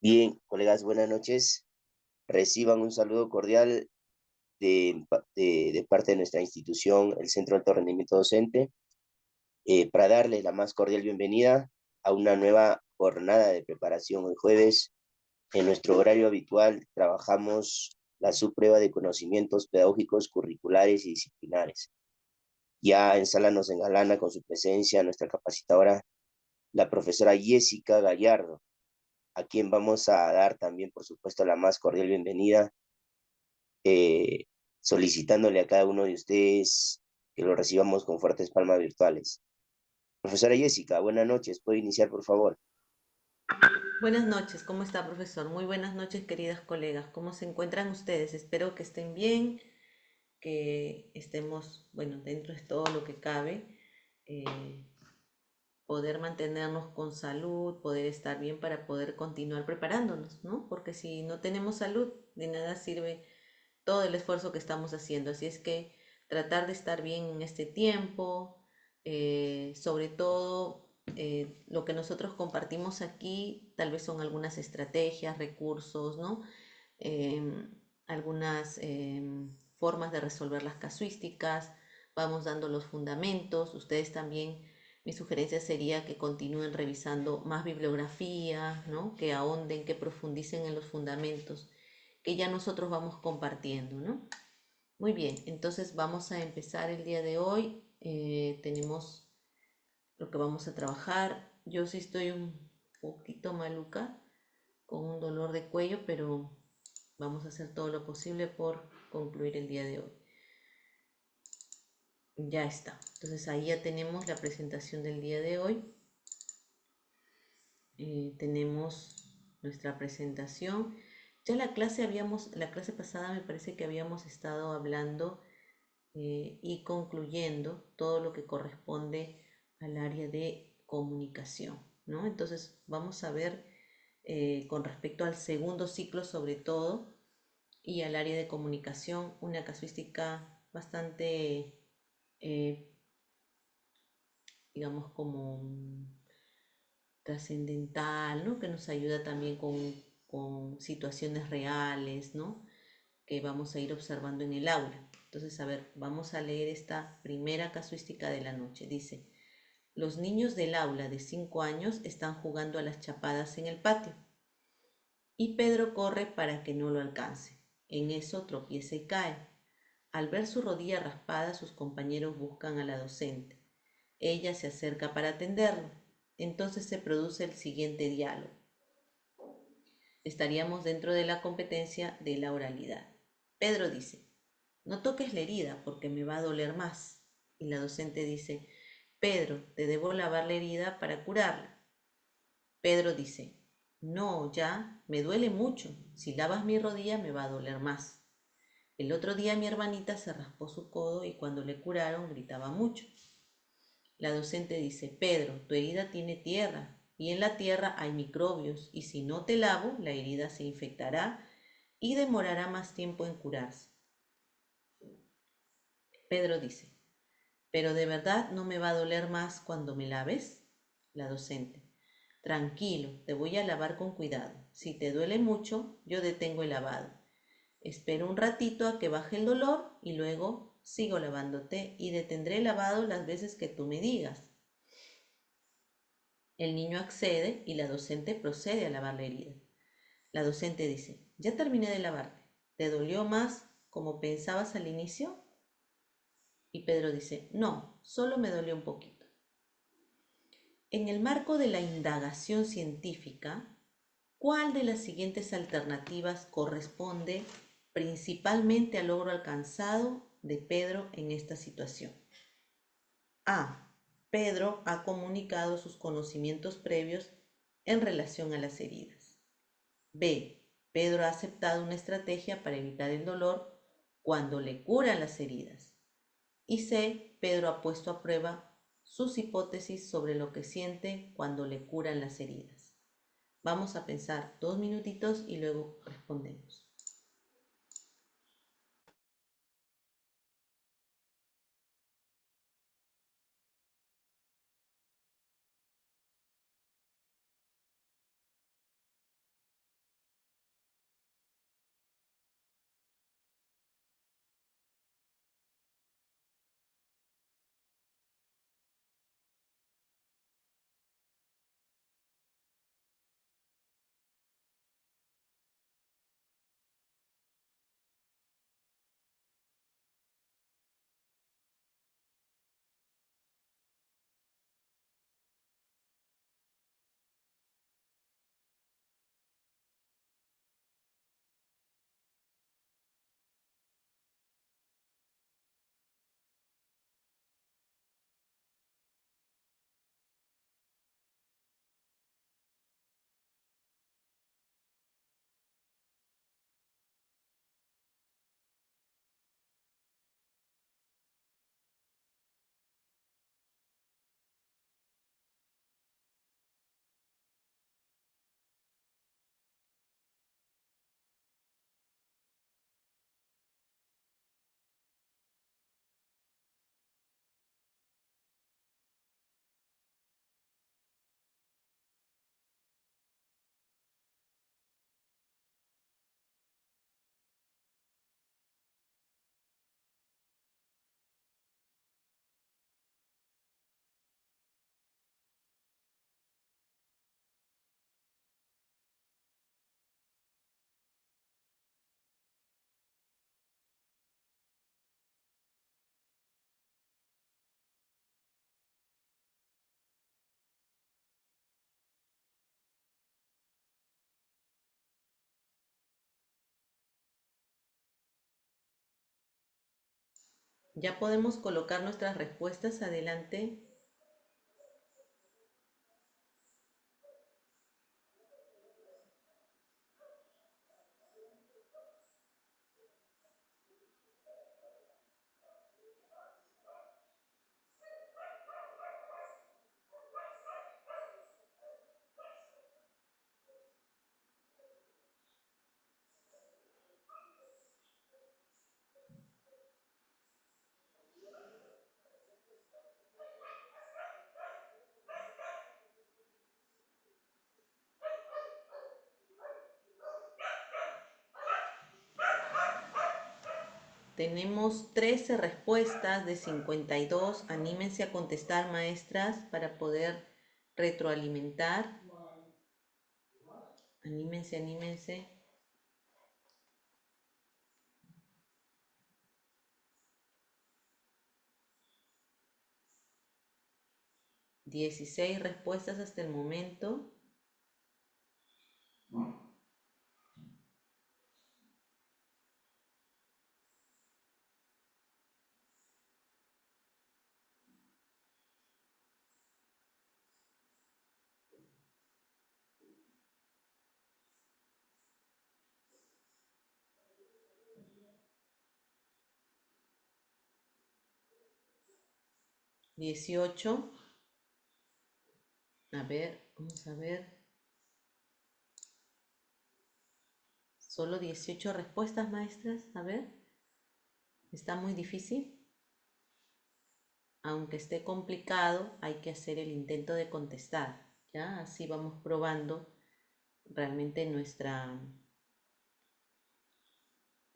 Bien, colegas, buenas noches. Reciban un saludo cordial de parte de nuestra institución, el Centro de Alto Rendimiento Docente, para darle la más cordial bienvenida a una nueva jornada de preparación. Hoy jueves, en nuestro horario habitual, trabajamos la subprueba de conocimientos pedagógicos, curriculares y disciplinares. Ya en sala nos engalana con su presencia nuestra capacitadora, la profesora Jessica Gallardo, a quien vamos a dar también, por supuesto, la más cordial bienvenida, eh, solicitándole a cada uno de ustedes que lo recibamos con fuertes palmas virtuales. Profesora Jessica, buenas noches. ¿Puede iniciar, por favor? Buenas noches, ¿cómo está, profesor? Muy buenas noches, queridas colegas. ¿Cómo se encuentran ustedes? Espero que estén bien, que estemos, bueno, dentro de todo lo que cabe, eh, poder mantenernos con salud, poder estar bien para poder continuar preparándonos, ¿no? Porque si no tenemos salud, de nada sirve todo el esfuerzo que estamos haciendo. Así es que tratar de estar bien en este tiempo, sobre todo lo que nosotros compartimos aquí, tal vez son algunas estrategias, recursos, ¿no? Eh, algunas formas de resolver las casuísticas, vamos dando los fundamentos, ustedes también, mi sugerencia sería que continúen revisando más bibliografía, ¿no? Que ahonden, que profundicen en los fundamentos que ya nosotros vamos compartiendo, ¿no? Muy bien, entonces vamos a empezar el día de hoy. Tenemos lo que vamos a trabajar. Yo sí estoy un poquito maluca, con un dolor de cuello, pero vamos a hacer todo lo posible por concluir el día de hoy. Ya está. Entonces ahí ya tenemos la presentación del día de hoy. Tenemos nuestra presentación. Ya la clase pasada me parece que habíamos estado hablando y concluyendo todo lo que corresponde al área de comunicación, ¿no? Entonces vamos a ver con respecto al segundo ciclo sobre todo y al área de comunicación una casuística bastante, eh, digamos, como trascendental, ¿no? Que nos ayuda también con situaciones reales, ¿no? Que vamos a ir observando en el aula. Entonces, a ver, vamos a leer esta primera casuística de la noche. Dice, los niños del aula de 5 años están jugando a las chapadas en el patio y Pedro corre para que no lo alcance. En eso tropieza y cae. Al ver su rodilla raspada, sus compañeros buscan a la docente. Ella se acerca para atenderlo. Entonces se produce el siguiente diálogo. Estaríamos dentro de la competencia de la oralidad. Pedro dice, no toques la herida porque me va a doler más. Y la docente dice, Pedro, te debo lavar la herida para curarla. Pedro dice, no, ya, me duele mucho. Si lavas mi rodilla me va a doler más. El otro día mi hermanita se raspó su codo y cuando le curaron gritaba mucho. La docente dice, Pedro, tu herida tiene tierra y en la tierra hay microbios y si no te lavo, la herida se infectará y demorará más tiempo en curarse. Pedro dice, ¿pero de verdad no me va a doler más cuando me laves? La docente, tranquilo, te voy a lavar con cuidado. Si te duele mucho, yo detengo el lavado. Espero un ratito a que baje el dolor y luego sigo lavándote y detendré el lavado las veces que tú me digas. El niño accede y la docente procede a lavar la herida. La docente dice, ya terminé de lavarte. ¿Te dolió más como pensabas al inicio? Y Pedro dice, no, solo me dolió un poquito. En el marco de la indagación científica, ¿cuál de las siguientes alternativas corresponde principalmente al logro alcanzado de Pedro en esta situación? A. Pedro ha comunicado sus conocimientos previos en relación a las heridas. B. Pedro ha aceptado una estrategia para evitar el dolor cuando le curan las heridas. Y C. Pedro ha puesto a prueba sus hipótesis sobre lo que siente cuando le curan las heridas. Vamos a pensar 2 minutitos y luego respondemos. Ya podemos colocar nuestras respuestas adelante. Tenemos 13 respuestas de 52. Anímense a contestar, maestras, para poder retroalimentar. Anímense, anímense. 16 respuestas hasta el momento. 18. A ver, vamos a ver. Solo 18 respuestas, maestras. A ver. Está muy difícil. Aunque esté complicado, hay que hacer el intento de contestar. ¿Ya? Así vamos probando realmente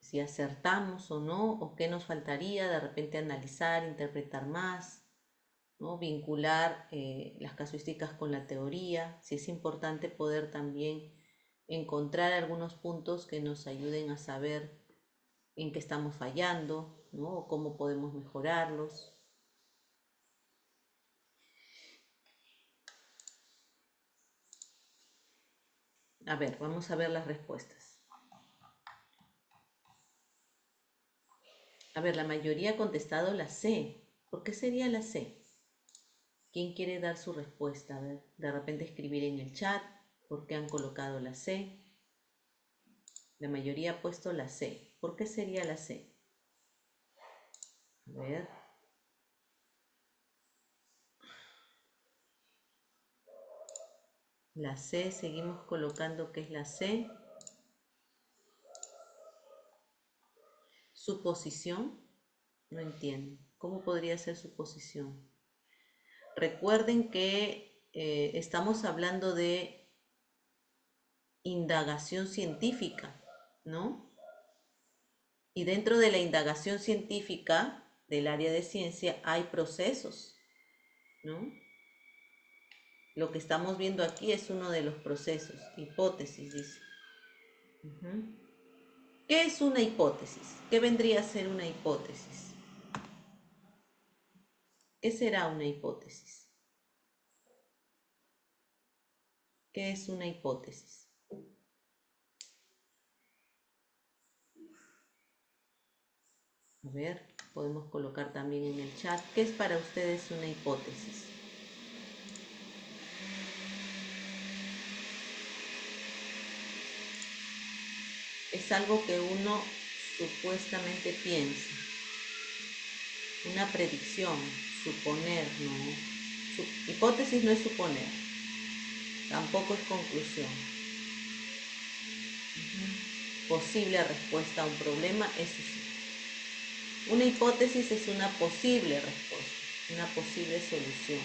si acertamos o no, o qué nos faltaría, de repente analizar, interpretar más, ¿no? Vincular las casuísticas con la teoría, si es importante poder también encontrar algunos puntos que nos ayuden a saber en qué estamos fallando, ¿no? O cómo podemos mejorarlos. A ver, vamos a ver las respuestas. A ver, la mayoría ha contestado la C. ¿Por qué sería la C? ¿Quién quiere dar su respuesta? A ver, de repente escribir en el chat por qué han colocado la C. La mayoría ha puesto la C. ¿Por qué sería la C? A ver. La C, seguimos colocando que es la C. Su posición, no entiendo. ¿Cómo podría ser su posición? Recuerden que estamos hablando de indagación científica, ¿no? Y dentro de la indagación científica del área de ciencia hay procesos, ¿no? Lo que estamos viendo aquí es uno de los procesos. Hipótesis, dice. ¿Qué es una hipótesis? ¿Qué vendría a ser una hipótesis? ¿Qué será una hipótesis? ¿Qué es una hipótesis? A ver, podemos colocar también en el chat. ¿Qué es para ustedes una hipótesis? Es algo que uno supuestamente piensa. Una predicción, suponer, ¿no? Hipótesis no es suponer, tampoco es conclusión. Posible respuesta a un problema, eso sí. Una hipótesis es una posible respuesta, una posible solución.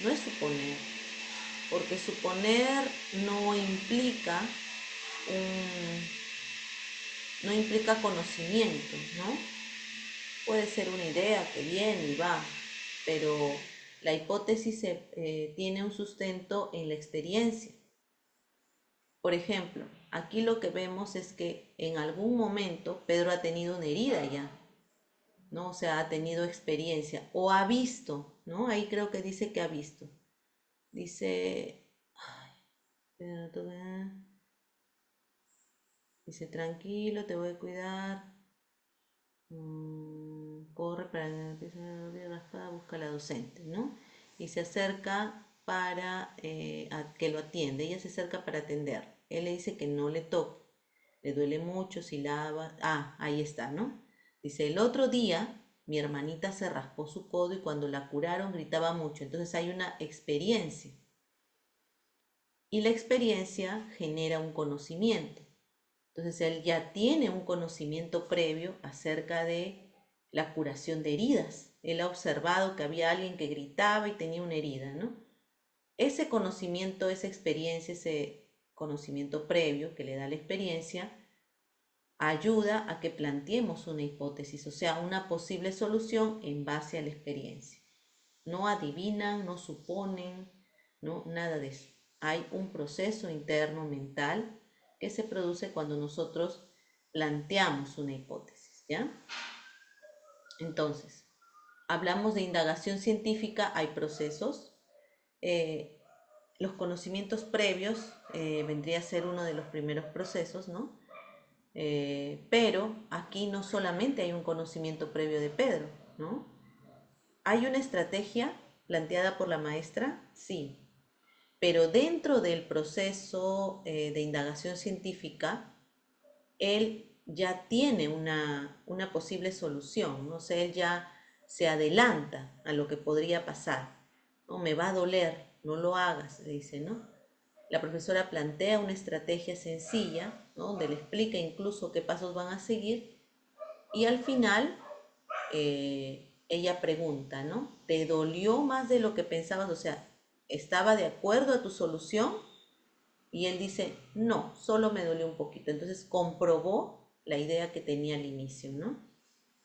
No es suponer, porque suponer no implica no implica conocimiento, ¿no? Puede ser una idea que viene y va, pero la hipótesis tiene un sustento en la experiencia. Por ejemplo, aquí lo que vemos es que en algún momento Pedro ha tenido una herida ya, ¿no? O sea, ha tenido experiencia o ha visto, ¿no? Ahí creo que dice que ha visto. Dice, ay, dice, tranquilo, te voy a cuidar. corre para raspada, busca a la docente, ¿no? Y se acerca para a que lo atiende. Ella se acerca para atender. Él le dice que no le toque. Le duele mucho si lava. Ah, ahí está, ¿no? Dice, el otro día mi hermanita se raspó su codo y cuando la curaron gritaba mucho. Entonces hay una experiencia. Y la experiencia genera un conocimiento. Entonces él ya tiene un conocimiento previo acerca de la curación de heridas. Él ha observado que había alguien que gritaba y tenía una herida, ¿no? Ese conocimiento, esa experiencia, ese conocimiento previo que le da la experiencia, ayuda a que planteemos una hipótesis, o sea, una posible solución en base a la experiencia. No adivinan, no suponen, no, nada de eso. Hay un proceso interno mental que se produce cuando nosotros planteamos una hipótesis, ¿ya? Entonces, hablamos de indagación científica, hay procesos. eh, los conocimientos previos vendría a ser uno de los primeros procesos, ¿no? Pero aquí no solamente hay un conocimiento previo de Pedro, ¿no? ¿Hay una estrategia planteada por la maestra? Sí, pero dentro del proceso de indagación científica, él ya tiene una posible solución, ¿no? O sea, él ya se adelanta a lo que podría pasar, ¿no? Me va a doler, no lo hagas, le dice, ¿no? La profesora plantea una estrategia sencilla, ¿no? Donde le explica incluso qué pasos van a seguir y al final ella pregunta, ¿no? ¿Te dolió más de lo que pensabas? O sea, ¿estaba de acuerdo a tu solución? Y él dice, no, solo me dolió un poquito. Entonces comprobó la idea que tenía al inicio, ¿no?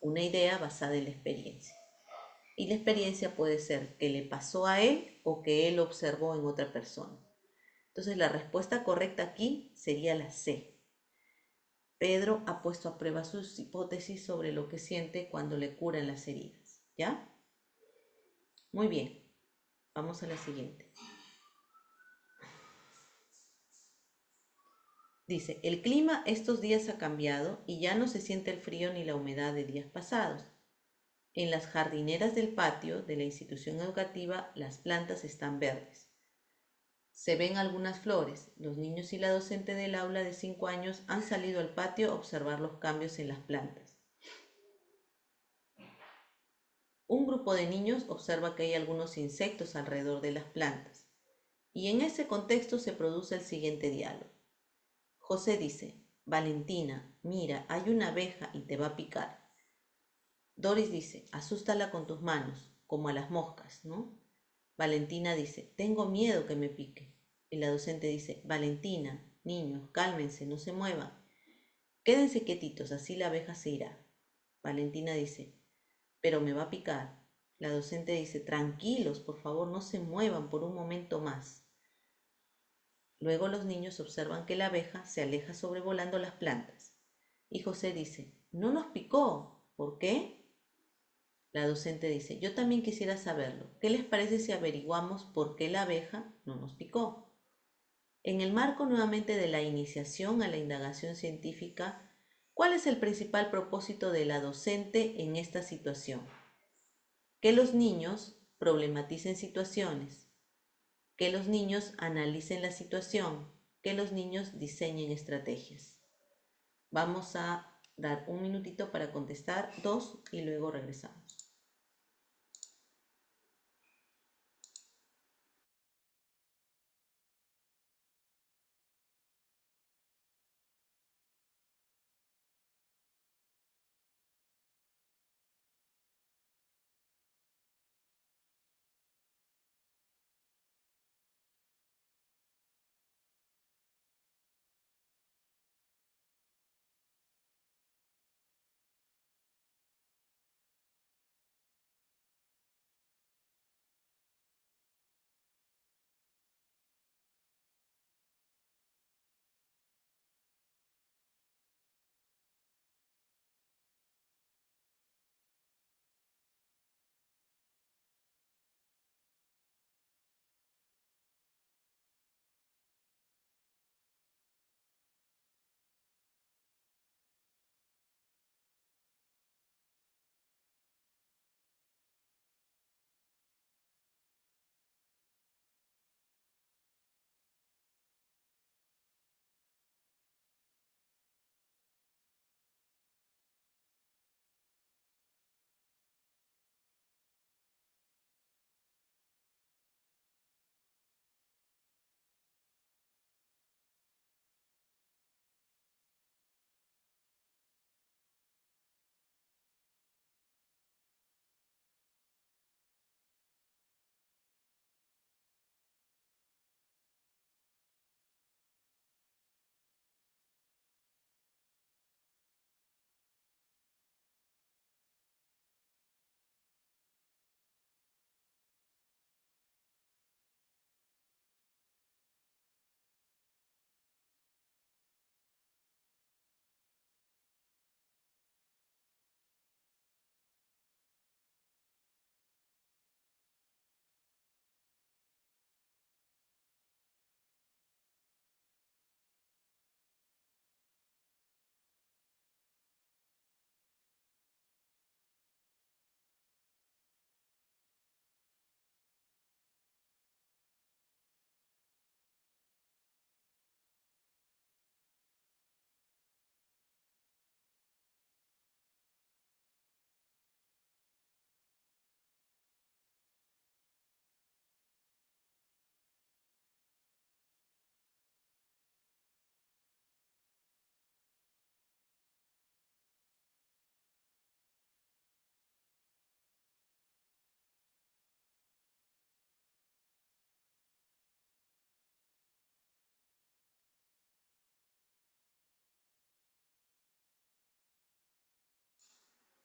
Una idea basada en la experiencia. Y la experiencia puede ser que le pasó a él o que él observó en otra persona. Entonces la respuesta correcta aquí sería la C. Pedro ha puesto a prueba sus hipótesis sobre lo que siente cuando le curan las heridas. ¿Ya? Muy bien. Vamos a la siguiente. Dice, el clima estos días ha cambiado y ya no se siente el frío ni la humedad de días pasados. En las jardineras del patio de la institución educativa las plantas están verdes. Se ven algunas flores. Los niños y la docente del aula de 5 años han salido al patio a observar los cambios en las plantas. Un grupo de niños observa que hay algunos insectos alrededor de las plantas. Y en ese contexto se produce el siguiente diálogo. José dice, Valentina, mira, hay una abeja y te va a picar. Doris dice, asústala con tus manos, como a las moscas, ¿no? Valentina dice, tengo miedo que me pique. Y la docente dice, Valentina, niños, cálmense, no se muevan. Quédense quietitos, así la abeja se irá. Valentina dice, pero me va a picar. La docente dice, tranquilos, por favor, no se muevan por un momento más. Luego los niños observan que la abeja se aleja sobrevolando las plantas. Y José dice, no nos picó. ¿Por qué? La docente dice, yo también quisiera saberlo. ¿Qué les parece si averiguamos por qué la abeja no nos picó? En el marco nuevamente de la iniciación a la indagación científica, ¿cuál es el principal propósito de la docente en esta situación? Que los niños problematicen situaciones, que los niños analicen la situación, que los niños diseñen estrategias. Vamos a dar un minutito para contestar, 2 y luego regresamos.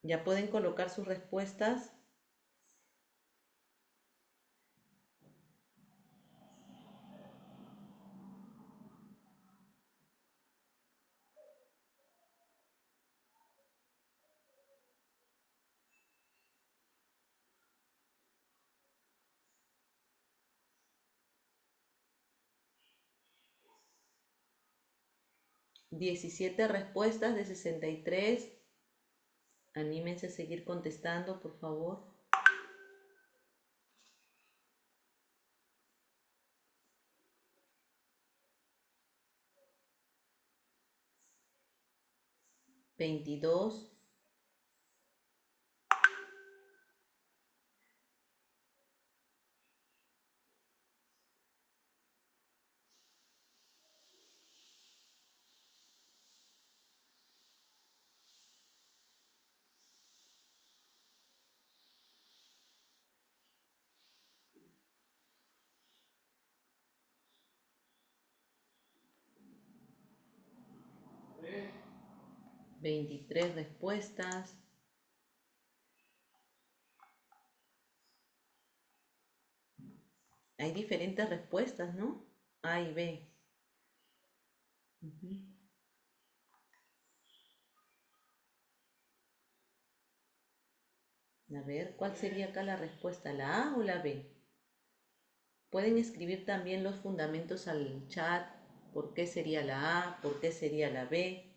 Ya pueden colocar sus respuestas. Diecisiete respuestas de 63. Anímense a seguir contestando, por favor. 22. 23 respuestas. Hay diferentes respuestas, ¿no? A y B. A ver, ¿cuál sería acá la respuesta? ¿La A o la B? Pueden escribir también los fundamentos al chat. ¿Por qué sería la A? ¿Por qué sería la B?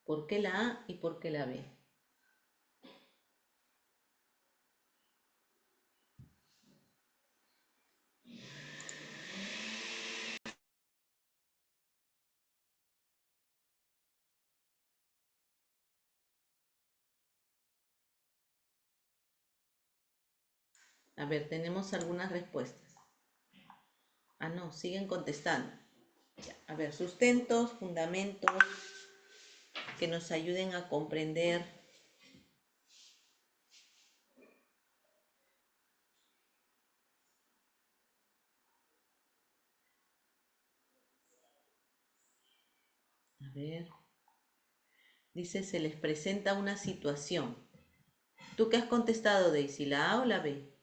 ¿Por qué la A y por qué la B? A ver, tenemos algunas respuestas. Ah, no, siguen contestando. Ya, a ver, sustentos, fundamentos que nos ayuden a comprender. A ver, dice, se les presenta una situación. ¿Tú qué has contestado, Daisy? ¿La A o la B?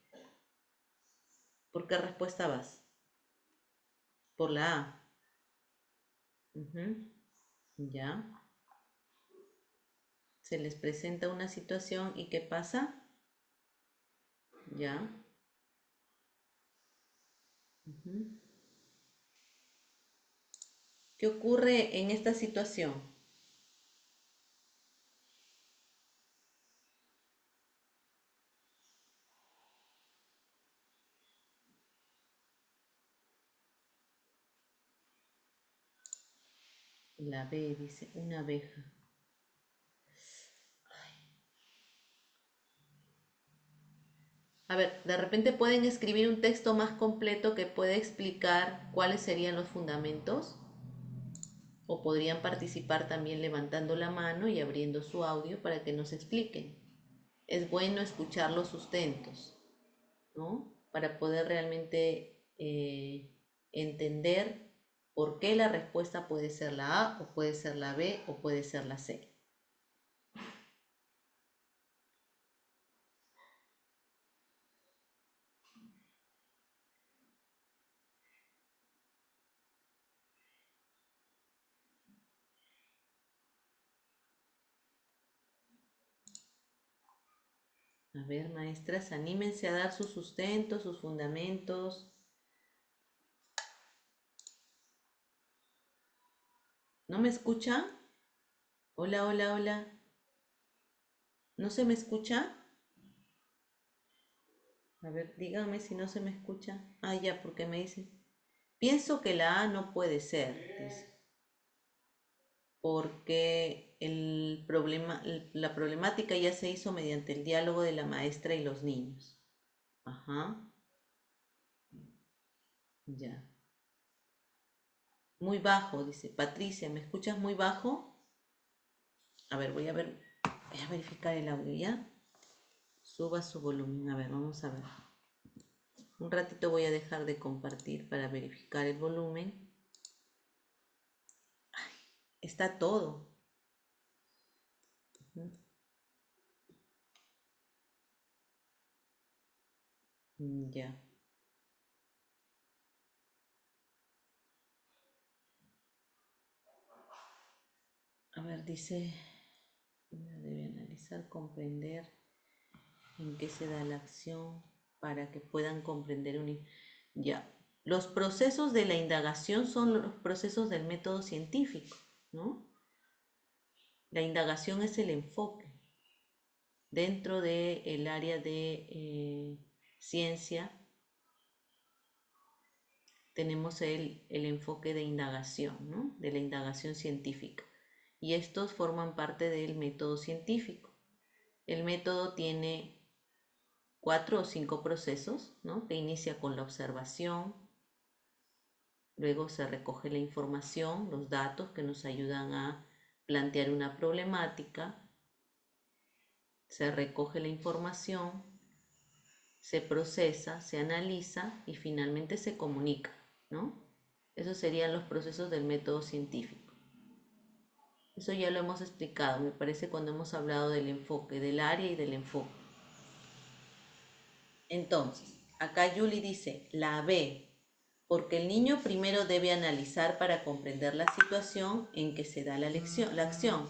¿Por qué respuesta vas? Por la A. Ya. Se les presenta una situación y ¿qué pasa? Ya. ¿Qué ocurre en esta situación? La B dice, una abeja. A ver, de repente pueden escribir un texto más completo que pueda explicar cuáles serían los fundamentos. O podrían participar también levantando la mano y abriendo su audio para que nos expliquen. Es bueno escuchar los sustentos, ¿no? Para poder realmente entender por qué la respuesta puede ser la A o puede ser la B o puede ser la C. A ver, maestras, anímense a dar sus sustentos, sus fundamentos. ¿No me escucha? Hola, hola, hola. ¿No se me escucha? A ver, díganme si no se me escucha. Ah, ya, porque me dice. Pienso que la A no puede ser, dice, porque la problemática ya se hizo mediante el diálogo de la maestra y los niños. Ajá, ya. Muy bajo, dice. Patricia, ¿me escuchas muy bajo? A ver, voy a verificar el audio, ¿ya? Suba su volumen, a ver, vamos a ver. Un ratito voy a dejar de compartir para verificar el volumen. Está todo. Ya. A ver, dice, debe analizar, comprender en qué se da la acción para que puedan comprender Ya. Los procesos de la indagación son los procesos del método científico, ¿no? La indagación es el enfoque. Dentro del área de ciencia tenemos el enfoque de indagación, ¿no? De la indagación científica. Y estos forman parte del método científico. El método tiene 4 o 5 procesos, ¿no? Que inicia con la observación, luego se recoge la información, los datos que nos ayudan a plantear una problemática, se recoge la información, se procesa, se analiza y finalmente se comunica, ¿no? Esos serían los procesos del método científico. Eso ya lo hemos explicado, me parece, cuando hemos hablado del enfoque, del área y del enfoque. Entonces, acá Julie dice, la B, porque el niño primero debe analizar para comprender la situación en que se da la acción,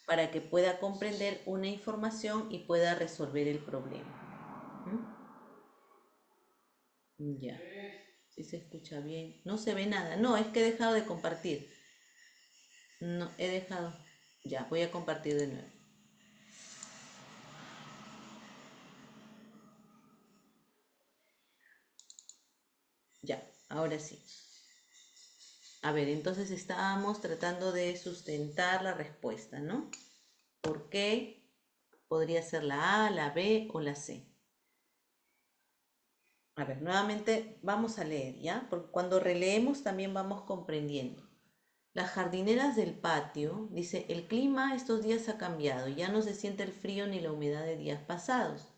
para que pueda comprender una información y pueda resolver el problema. Ya, si se escucha bien. No se ve nada. No, es que he dejado de compartir. No, he dejado. Ya, voy a compartir de nuevo. Ya, ahora sí. A ver, entonces estábamos tratando de sustentar la respuesta, ¿no? ¿Por qué? Podría ser la A, la B o la C. A ver, nuevamente vamos a leer, ¿ya? Porque cuando releemos también vamos comprendiendo. Las jardineras del patio, dice, el clima estos días ha cambiado, ya no se siente el frío ni la humedad de días pasados.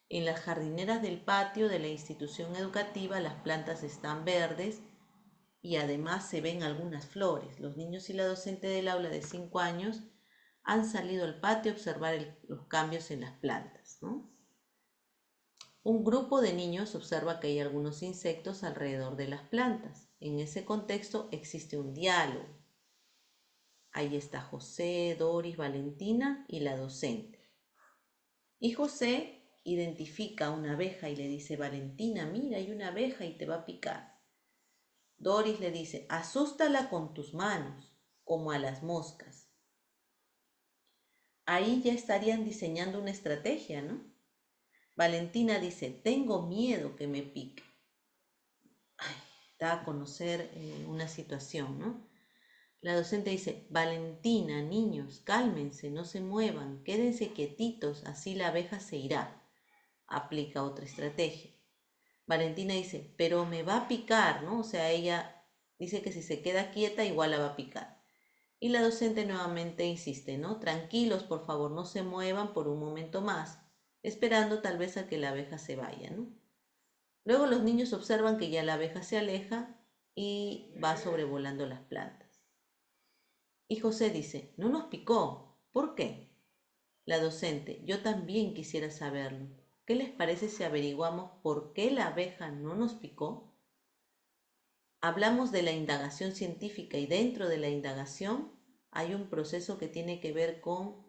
En las jardineras del patio de la institución educativa las plantas están verdes y además se ven algunas flores. Los niños y la docente del aula de 5 años han salido al patio a observar los cambios en las plantas, ¿no? Un grupo de niños observa que hay algunos insectos alrededor de las plantas. En ese contexto existe un diálogo. Ahí está José, Doris, Valentina y la docente. Y José identifica una abeja y le dice, Valentina, mira, hay una abeja y te va a picar. Doris le dice, asústala con tus manos, como a las moscas. Ahí ya estarían diseñando una estrategia, ¿no? Valentina dice, tengo miedo que me pique. Ay, da a conocer una situación, ¿no? La docente dice, Valentina, niños, cálmense, no se muevan, quédense quietitos, así la abeja se irá. Aplica otra estrategia. Valentina dice, pero me va a picar, ¿no? O sea, ella dice que si se queda quieta igual la va a picar. Y la docente nuevamente insiste, ¿no? Tranquilos, por favor, no se muevan por un momento más, esperando tal vez a que la abeja se vaya, ¿no? Luego los niños observan que ya la abeja se aleja y va sobrevolando las plantas. Y José dice, no nos picó. ¿Por qué? La docente, yo también quisiera saberlo. ¿Qué les parece si averiguamos por qué la abeja no nos picó? Hablamos de la indagación científica y dentro de la indagación hay un proceso que tiene que ver con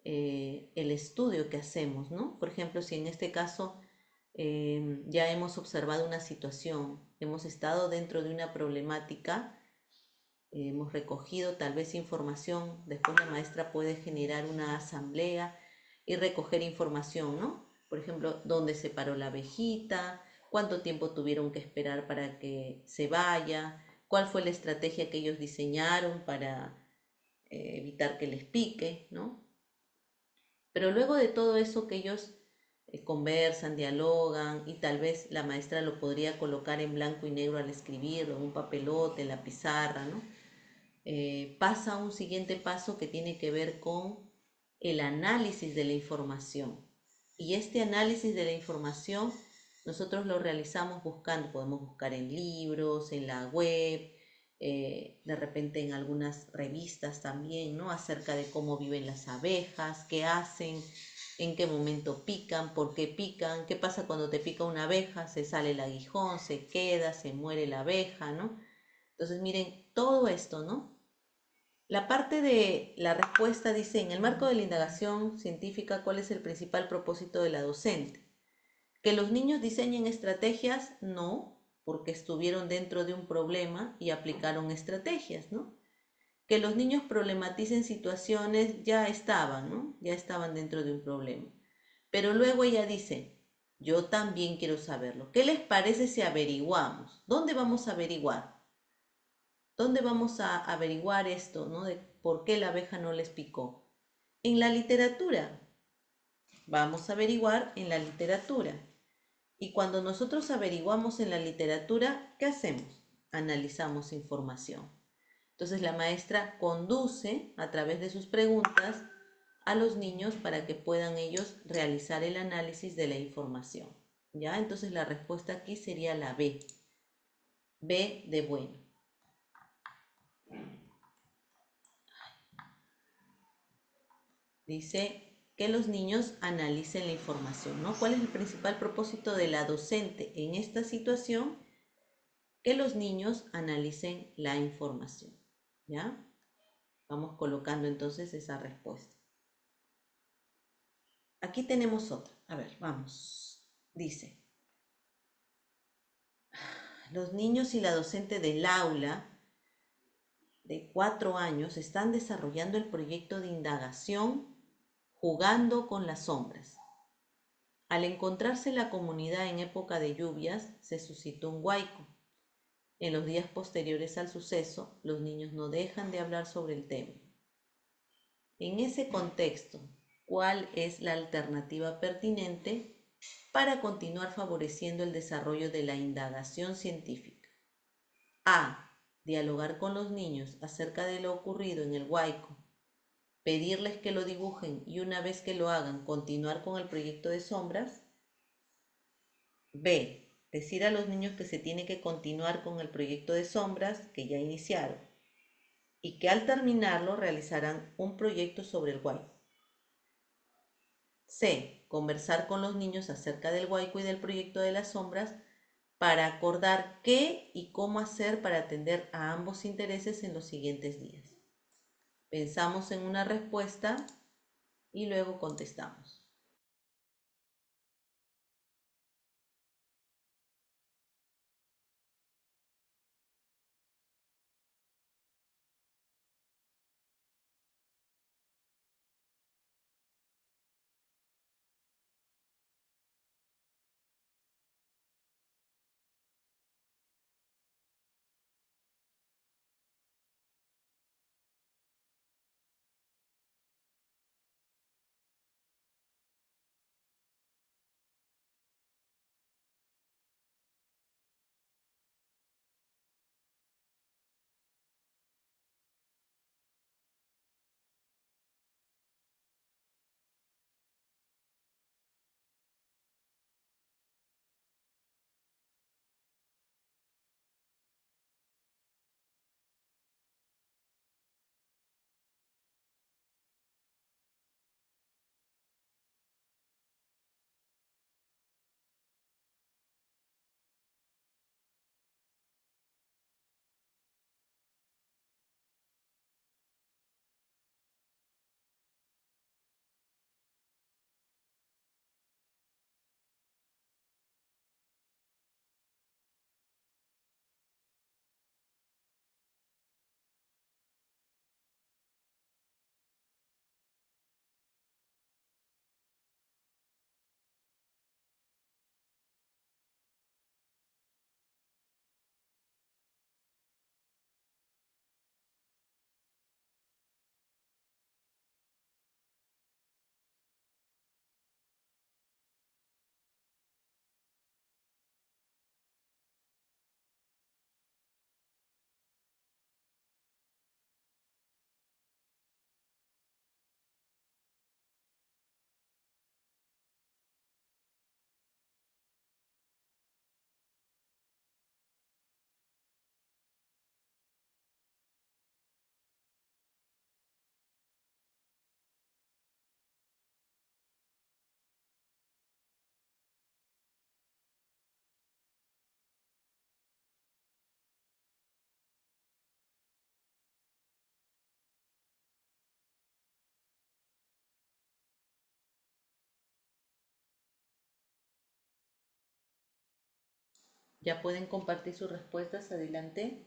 el estudio que hacemos, ¿no? Por ejemplo, si en este caso ya hemos observado una situación, hemos estado dentro de una problemática, hemos recogido tal vez información, después la maestra puede generar una asamblea y recoger información, ¿no? Por ejemplo, dónde se paró la abejita, cuánto tiempo tuvieron que esperar para que se vaya, cuál fue la estrategia que ellos diseñaron para evitar que les pique, ¿no? Pero luego de todo eso que ellos conversan, dialogan y tal vez la maestra lo podría colocar en blanco y negro al escribirlo, en un papelote, en la pizarra, ¿no? Pasa a un siguiente paso que tiene que ver con el análisis de la información. Y este análisis de la información nosotros lo realizamos buscando, podemos buscar en libros, en la web, de repente en algunas revistas también, ¿no? Acerca de cómo viven las abejas, qué hacen, en qué momento pican, por qué pican, qué pasa cuando te pica una abeja, se sale el aguijón, se queda, se muere la abeja, ¿no? Entonces miren, todo esto, ¿no? La parte de la respuesta dice, en el marco de la indagación científica, ¿cuál es el principal propósito de la docente? Que los niños diseñen estrategias, no, porque estuvieron dentro de un problema y aplicaron estrategias, ¿no? Que los niños problematicen situaciones, ya estaban, ¿no? Ya estaban dentro de un problema. Pero luego ella dice, yo también quiero saberlo. ¿Qué les parece si averiguamos? ¿Dónde vamos a averiguar? ¿Dónde vamos a averiguar esto, ¿no? De por qué la abeja no les picó. En la literatura. Vamos a averiguar en la literatura. Y cuando nosotros averiguamos en la literatura, ¿qué hacemos? Analizamos información. Entonces la maestra conduce a través de sus preguntas a los niños para que puedan ellos realizar el análisis de la información. ¿Ya? Entonces la respuesta aquí sería la B. B de bueno. Dice que los niños analicen la información, ¿no? ¿Cuál es el principal propósito de la docente en esta situación? Que los niños analicen la información, ¿ya? Vamos colocando entonces esa respuesta. Aquí tenemos otra. A ver, vamos. Dice, los niños y la docente del aula de 4 años están desarrollando el proyecto de indagación jugando con las sombras. Al encontrarse la comunidad en época de lluvias, se suscitó un huaico. En los días posteriores al suceso, los niños no dejan de hablar sobre el tema. En ese contexto, ¿cuál es la alternativa pertinente para continuar favoreciendo el desarrollo de la indagación científica? A. Dialogar con los niños acerca de lo ocurrido en el Huayco, pedirles que lo dibujen y una vez que lo hagan, continuar con el proyecto de sombras. B. Decir a los niños que se tiene que continuar con el proyecto de sombras que ya iniciaron y que al terminarlo realizarán un proyecto sobre el Huayco. C. Conversar con los niños acerca del Huayco y del proyecto de las sombras para acordar qué y cómo hacer para atender a ambos intereses en los siguientes días. Pensamos en una respuesta y luego contestamos. Ya pueden compartir sus respuestas. Adelante.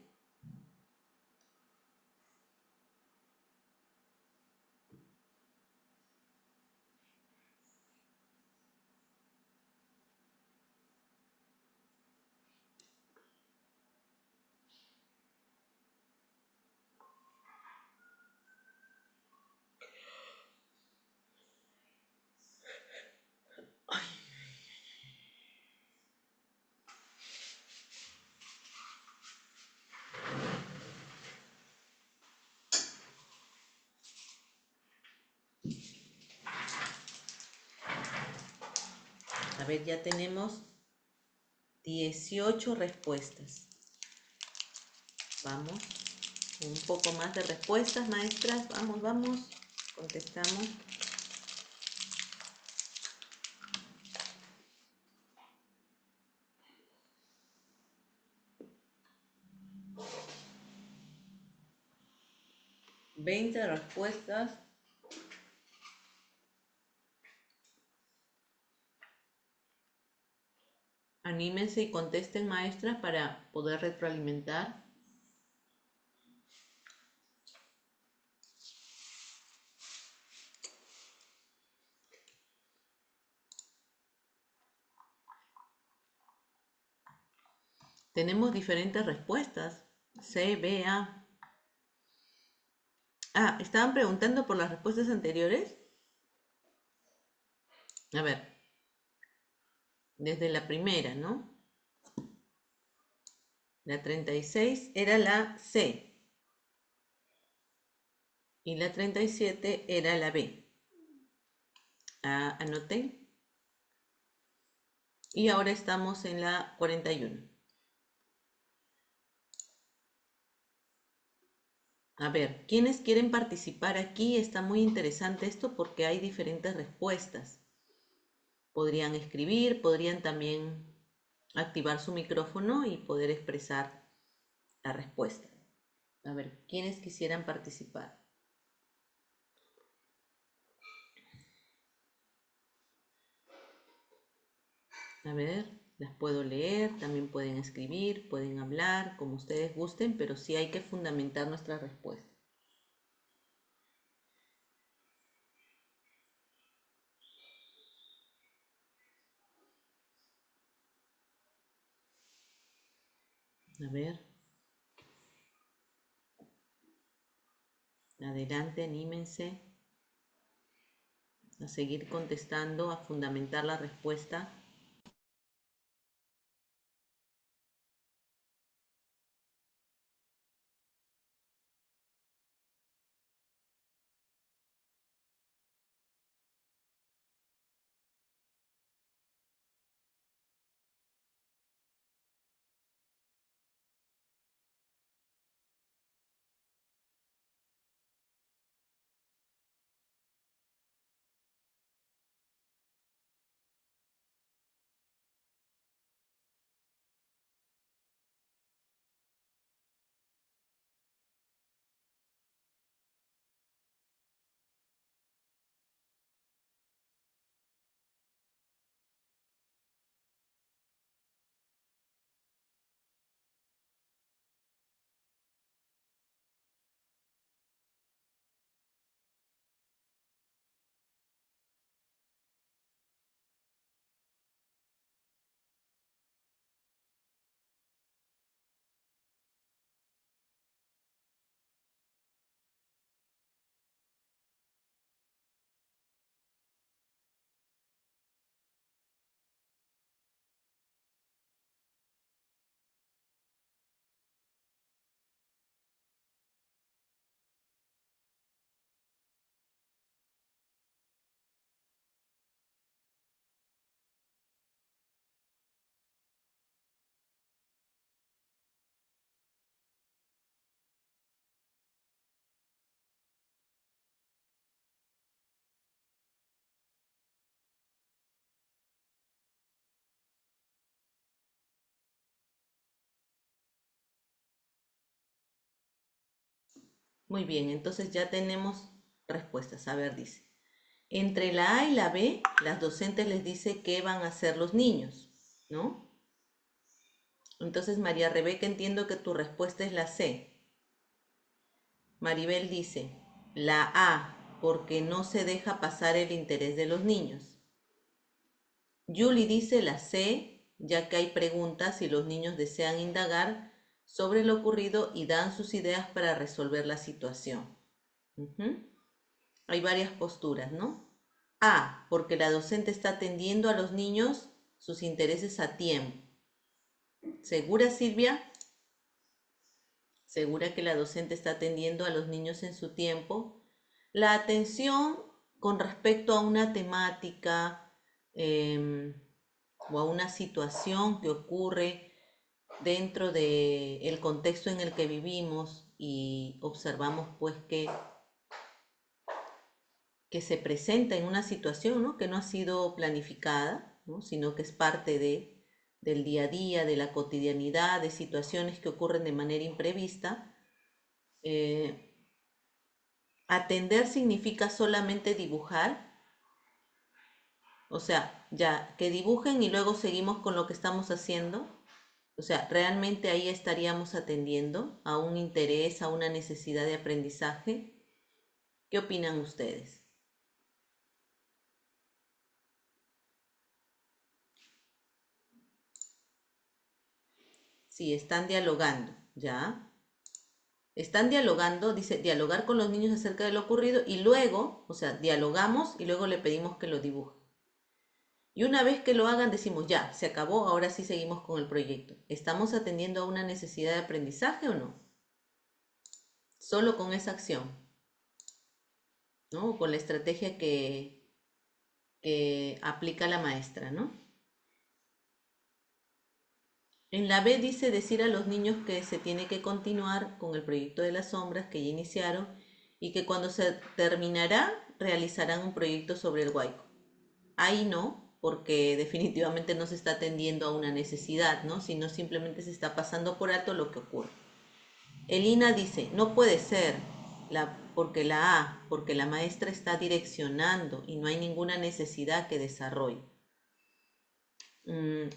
A ver, ya tenemos 18 respuestas. Vamos, un poco más de respuestas, maestras. Vamos, vamos. Contestamos. Veinte respuestas. Anímense y contesten, maestras, para poder retroalimentar. Tenemos diferentes respuestas. C, B, A. Ah, ¿estaban preguntando por las respuestas anteriores? A ver, desde la primera, ¿no? La 36 era la C y la 37 era la B. Ah, anoté. Y ahora estamos en la 41. A ver, ¿quiénes quieren participar aquí? Está muy interesante esto porque hay diferentes respuestas. Podrían escribir, podrían también activar su micrófono y poder expresar la respuesta. A ver, ¿quiénes quisieran participar? A ver, las puedo leer, también pueden escribir, pueden hablar, como ustedes gusten, pero sí hay que fundamentar nuestra respuesta. A ver. Adelante, anímense a seguir contestando, a fundamentar la respuesta. Muy bien, entonces ya tenemos respuestas. A ver, dice. Entre la A y la B, las docentes les dice qué van a hacer los niños, ¿no? Entonces, María Rebeca, entiendo que tu respuesta es la C. Maribel dice, la A, porque no se deja pasar el interés de los niños. Julie dice la C, ya que hay preguntas y los niños desean indagar sobre lo ocurrido y dan sus ideas para resolver la situación. Ujú. Hay varias posturas, ¿no? A, porque la docente está atendiendo a los niños sus intereses a tiempo. ¿Segura, Silvia? ¿Segura que la docente está atendiendo a los niños en su tiempo? La atención con respecto a una temática o a una situación que ocurre dentro del contexto en el que vivimos y observamos pues que se presenta en una situación, ¿no? Que no ha sido planificada, ¿no? Sino que es parte del día a día, de la cotidianidad, de situaciones que ocurren de manera imprevista. Atender significa solamente dibujar, o sea, ya que dibujen y luego seguimos con lo que estamos haciendo. O sea, realmente ahí estaríamos atendiendo a un interés, a una necesidad de aprendizaje. ¿Qué opinan ustedes? Sí, están dialogando, ¿ya? Están dialogando, dice, dialogar con los niños acerca de lo ocurrido y luego, o sea, dialogamos y luego le pedimos que lo dibuje. Y una vez que lo hagan, decimos, ya, se acabó, ahora sí seguimos con el proyecto. ¿Estamos atendiendo a una necesidad de aprendizaje o no? Solo con esa acción, ¿no? Con la estrategia que aplica la maestra, ¿no? En la B dice decir a los niños que se tiene que continuar con el proyecto de las sombras que ya iniciaron y que cuando se terminará realizarán un proyecto sobre el huaico. Ahí no, porque definitivamente no se está atendiendo a una necesidad, ¿no? Sino simplemente se está pasando por alto lo que ocurre. Elina dice, no puede ser, porque la maestra está direccionando y no hay ninguna necesidad que desarrolle. Mm,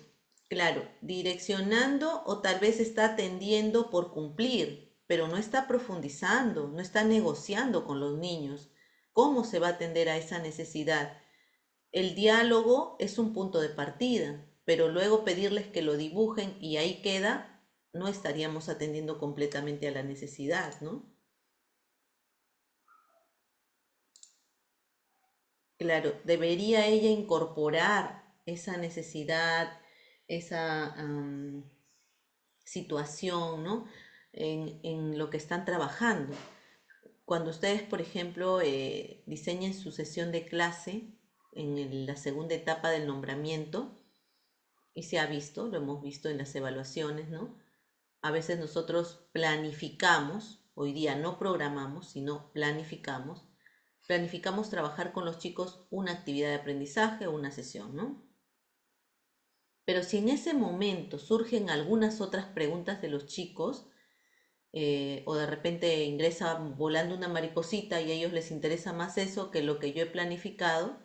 claro, direccionando o tal vez está atendiendo por cumplir, pero no está profundizando, no está negociando con los niños. ¿Cómo se va a atender a esa necesidad? El diálogo es un punto de partida, pero luego pedirles que lo dibujen y ahí queda, no estaríamos atendiendo completamente a la necesidad, ¿no? Claro, debería ella incorporar esa necesidad, esa situación, ¿no? En lo que están trabajando. Cuando ustedes, por ejemplo, diseñen su sesión de clase la segunda etapa del nombramiento, y se ha visto, lo hemos visto en las evaluaciones, ¿no? A veces nosotros planificamos, hoy día no programamos, sino planificamos trabajar con los chicos una actividad de aprendizaje o una sesión, ¿no? Pero si en ese momento surgen algunas otras preguntas de los chicos, o de repente ingresa volando una mariposita y a ellos les interesa más eso que lo que yo he planificado,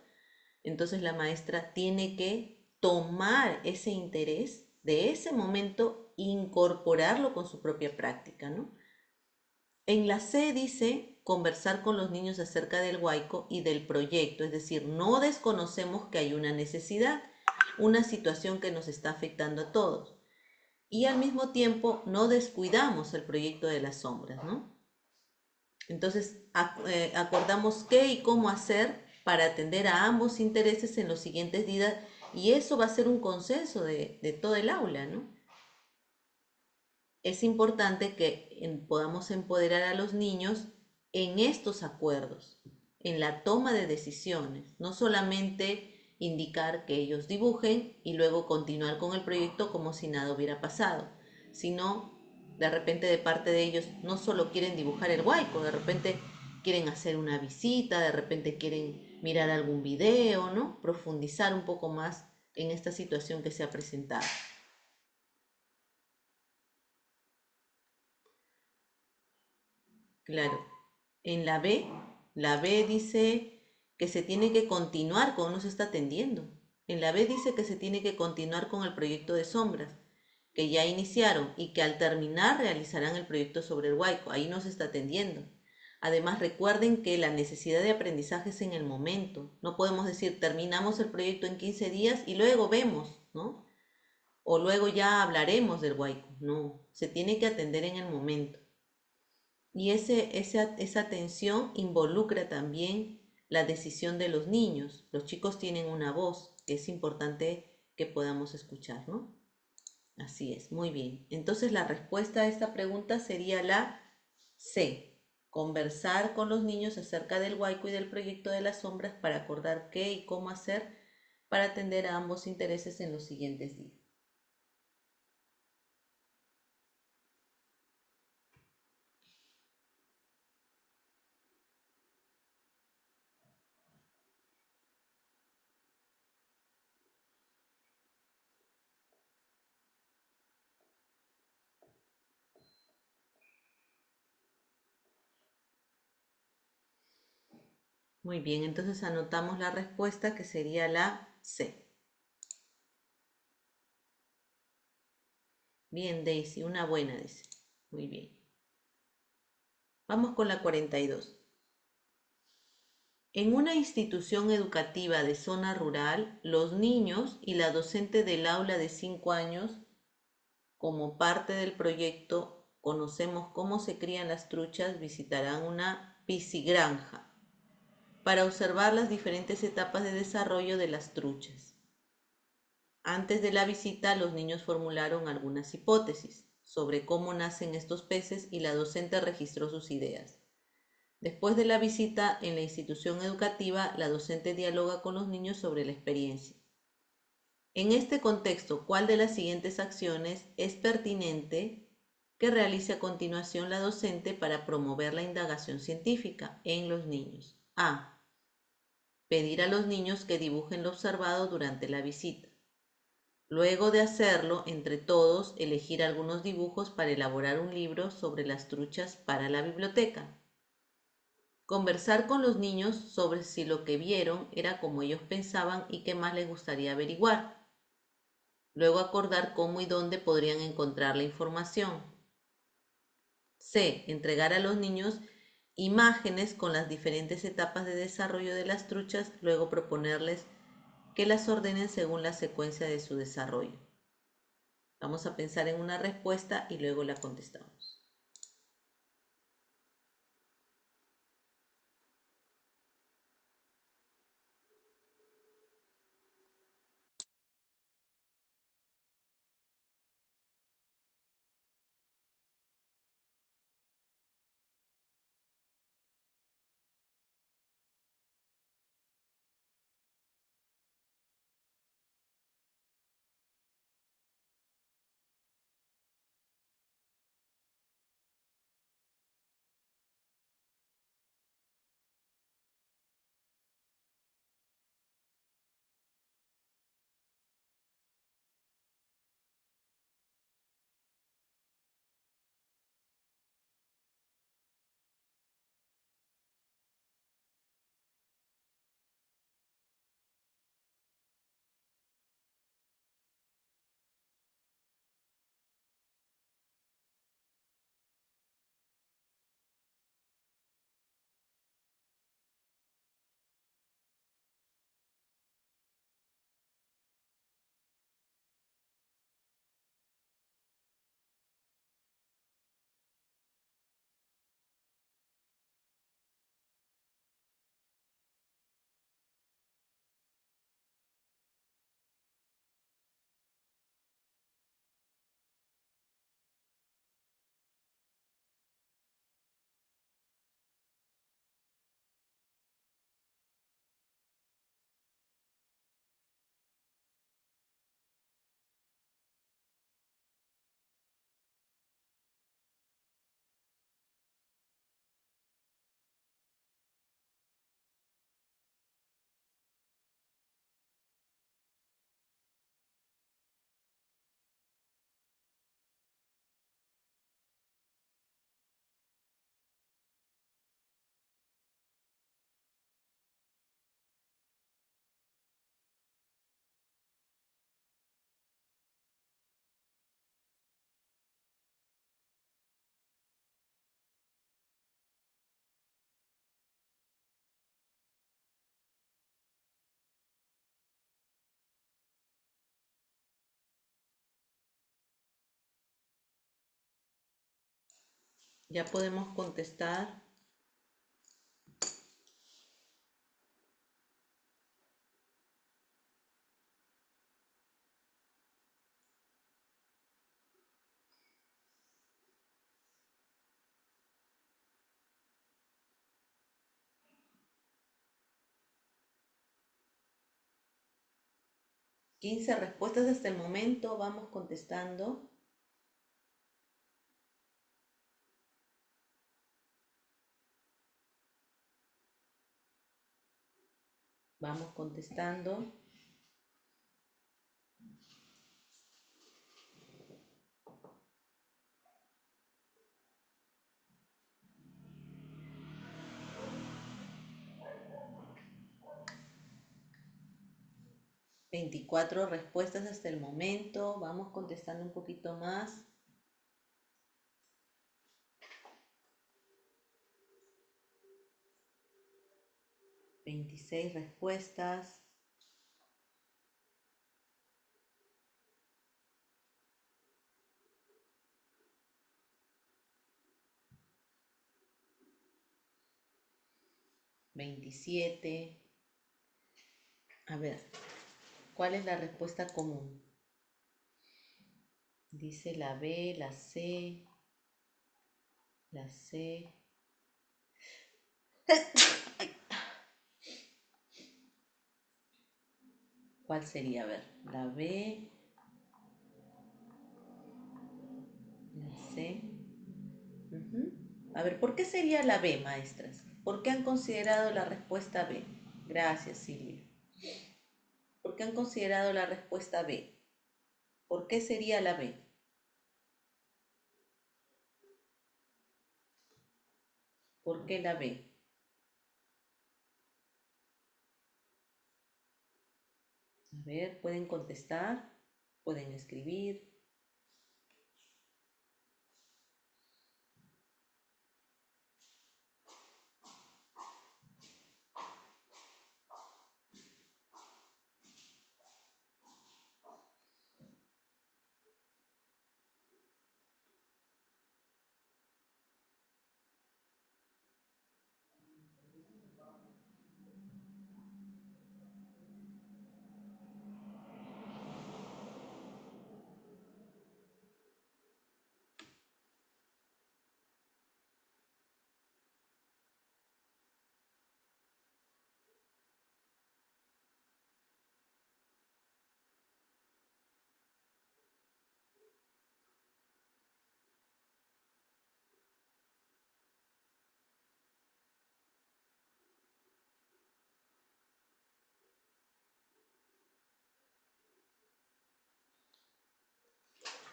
entonces la maestra tiene que tomar ese interés de ese momento e incorporarlo con su propia práctica, ¿no? En la C dice conversar con los niños acerca del huaico y del proyecto, es decir, no desconocemos que hay una necesidad, una situación que nos está afectando a todos. Y al mismo tiempo no descuidamos el proyecto de las sombras, ¿no? Entonces acordamos qué y cómo hacer para atender a ambos intereses en los siguientes días y eso va a ser un consenso de todo el aula, ¿no? Es importante que podamos empoderar a los niños en estos acuerdos, en la toma de decisiones, no solamente indicar que ellos dibujen y luego continuar con el proyecto como si nada hubiera pasado, sino de repente de parte de ellos no solo quieren dibujar el huaico, de repente quieren hacer una visita, de repente quieren mirar algún video, ¿no? Profundizar un poco más en esta situación que se ha presentado. Claro. En la B dice que se tiene que continuar con, no se está atendiendo. En la B dice que se tiene que continuar con el proyecto de sombras, que ya iniciaron y que al terminar realizarán el proyecto sobre el huaico. Ahí no se está atendiendo. Además, recuerden que la necesidad de aprendizaje es en el momento. No podemos decir terminamos el proyecto en 15 días y luego vemos, ¿no? O luego ya hablaremos del huaico. No, se tiene que atender en el momento. Y esa atención involucra también la decisión de los niños. Los chicos tienen una voz que es importante que podamos escuchar, ¿no? Así es, muy bien. Entonces la respuesta a esta pregunta sería la C. Conversar con los niños acerca del huaico y del proyecto de las sombras para acordar qué y cómo hacer para atender a ambos intereses en los siguientes días. Muy bien, entonces anotamos la respuesta que sería la C. Bien, Daisy, una buena, dice. Muy bien. Vamos con la 42. En una institución educativa de zona rural, los niños y la docente del aula de 5 años, como parte del proyecto Conocemos cómo se crían las truchas, visitarán una piscigranja para observar las diferentes etapas de desarrollo de las truchas. Antes de la visita, los niños formularon algunas hipótesis sobre cómo nacen estos peces y la docente registró sus ideas. Después de la visita en la institución educativa, la docente dialoga con los niños sobre la experiencia. En este contexto, ¿cuál de las siguientes acciones es pertinente que realice a continuación la docente para promover la indagación científica en los niños? A. Pedir a los niños que dibujen lo observado durante la visita. Luego de hacerlo, entre todos, elegir algunos dibujos para elaborar un libro sobre las truchas para la biblioteca. Conversar con los niños sobre si lo que vieron era como ellos pensaban y qué más les gustaría averiguar. Luego acordar cómo y dónde podrían encontrar la información. C. Entregar a los niños imágenes con las diferentes etapas de desarrollo de las truchas, luego proponerles que las ordenen según la secuencia de su desarrollo. Vamos a pensar en una respuesta y luego la contestamos. Ya podemos contestar. Quince respuestas hasta el momento. Vamos contestando. Vamos contestando. Veinticuatro respuestas hasta el momento. Vamos contestando un poquito más. 26 respuestas. 27. A ver, ¿cuál es la respuesta común? Dice la B, la C, la C. ¿Cuál sería? A ver, la B, la C. A ver, ¿por qué sería la B, maestras? ¿Por qué han considerado la respuesta B? Gracias, Silvia. ¿Por qué han considerado la respuesta B? ¿Por qué sería la B? ¿Por qué la B? A ver, pueden contestar, pueden escribir.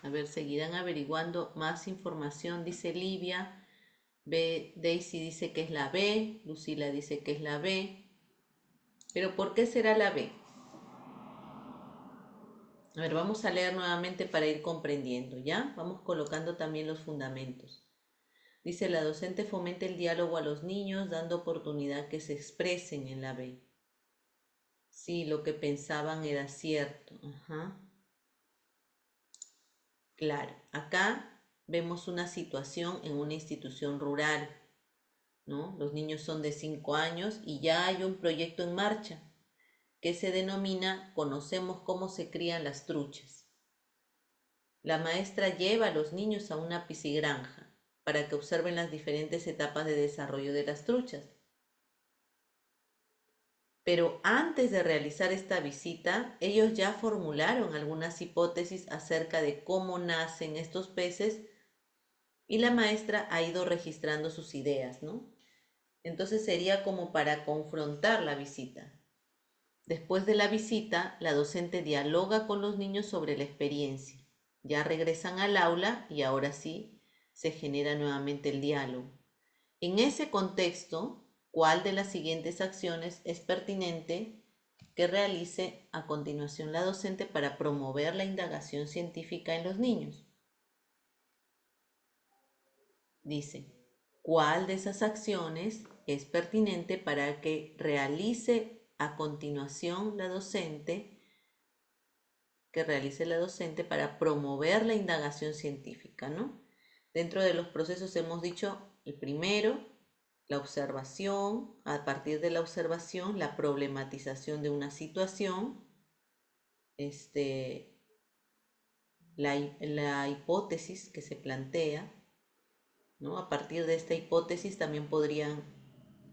A ver, seguirán averiguando más información, dice Livia. Daisy dice que es la B, Lucila dice que es la B. Pero ¿por qué será la B? A ver, vamos a leer nuevamente para ir comprendiendo, ¿ya? Vamos colocando también los fundamentos. Dice, la docente fomenta el diálogo a los niños, dando oportunidad que se expresen en la B. Sí, lo que pensaban era cierto. Ajá. Claro, acá vemos una situación en una institución rural, ¿no? Los niños son de 5 años y ya hay un proyecto en marcha que se denomina Conocemos cómo se crían las truchas. La maestra lleva a los niños a una piscigranja para que observen las diferentes etapas de desarrollo de las truchas. Pero antes de realizar esta visita, ellos ya formularon algunas hipótesis acerca de cómo nacen estos peces y la maestra ha ido registrando sus ideas, ¿no? Entonces sería como para confrontar la visita. Después de la visita, la docente dialoga con los niños sobre la experiencia. Ya regresan al aula y ahora sí se genera nuevamente el diálogo. En ese contexto, ¿cuál de las siguientes acciones es pertinente que realice a continuación la docente para promover la indagación científica en los niños? Dice, ¿cuál de esas acciones es pertinente para que realice a continuación la docente, para promover la indagación científica, ¿no? Dentro de los procesos hemos dicho el primero, la observación, a partir de la observación, la problematización de una situación, este, la hipótesis que se plantea, ¿no? A partir de esta hipótesis también podrían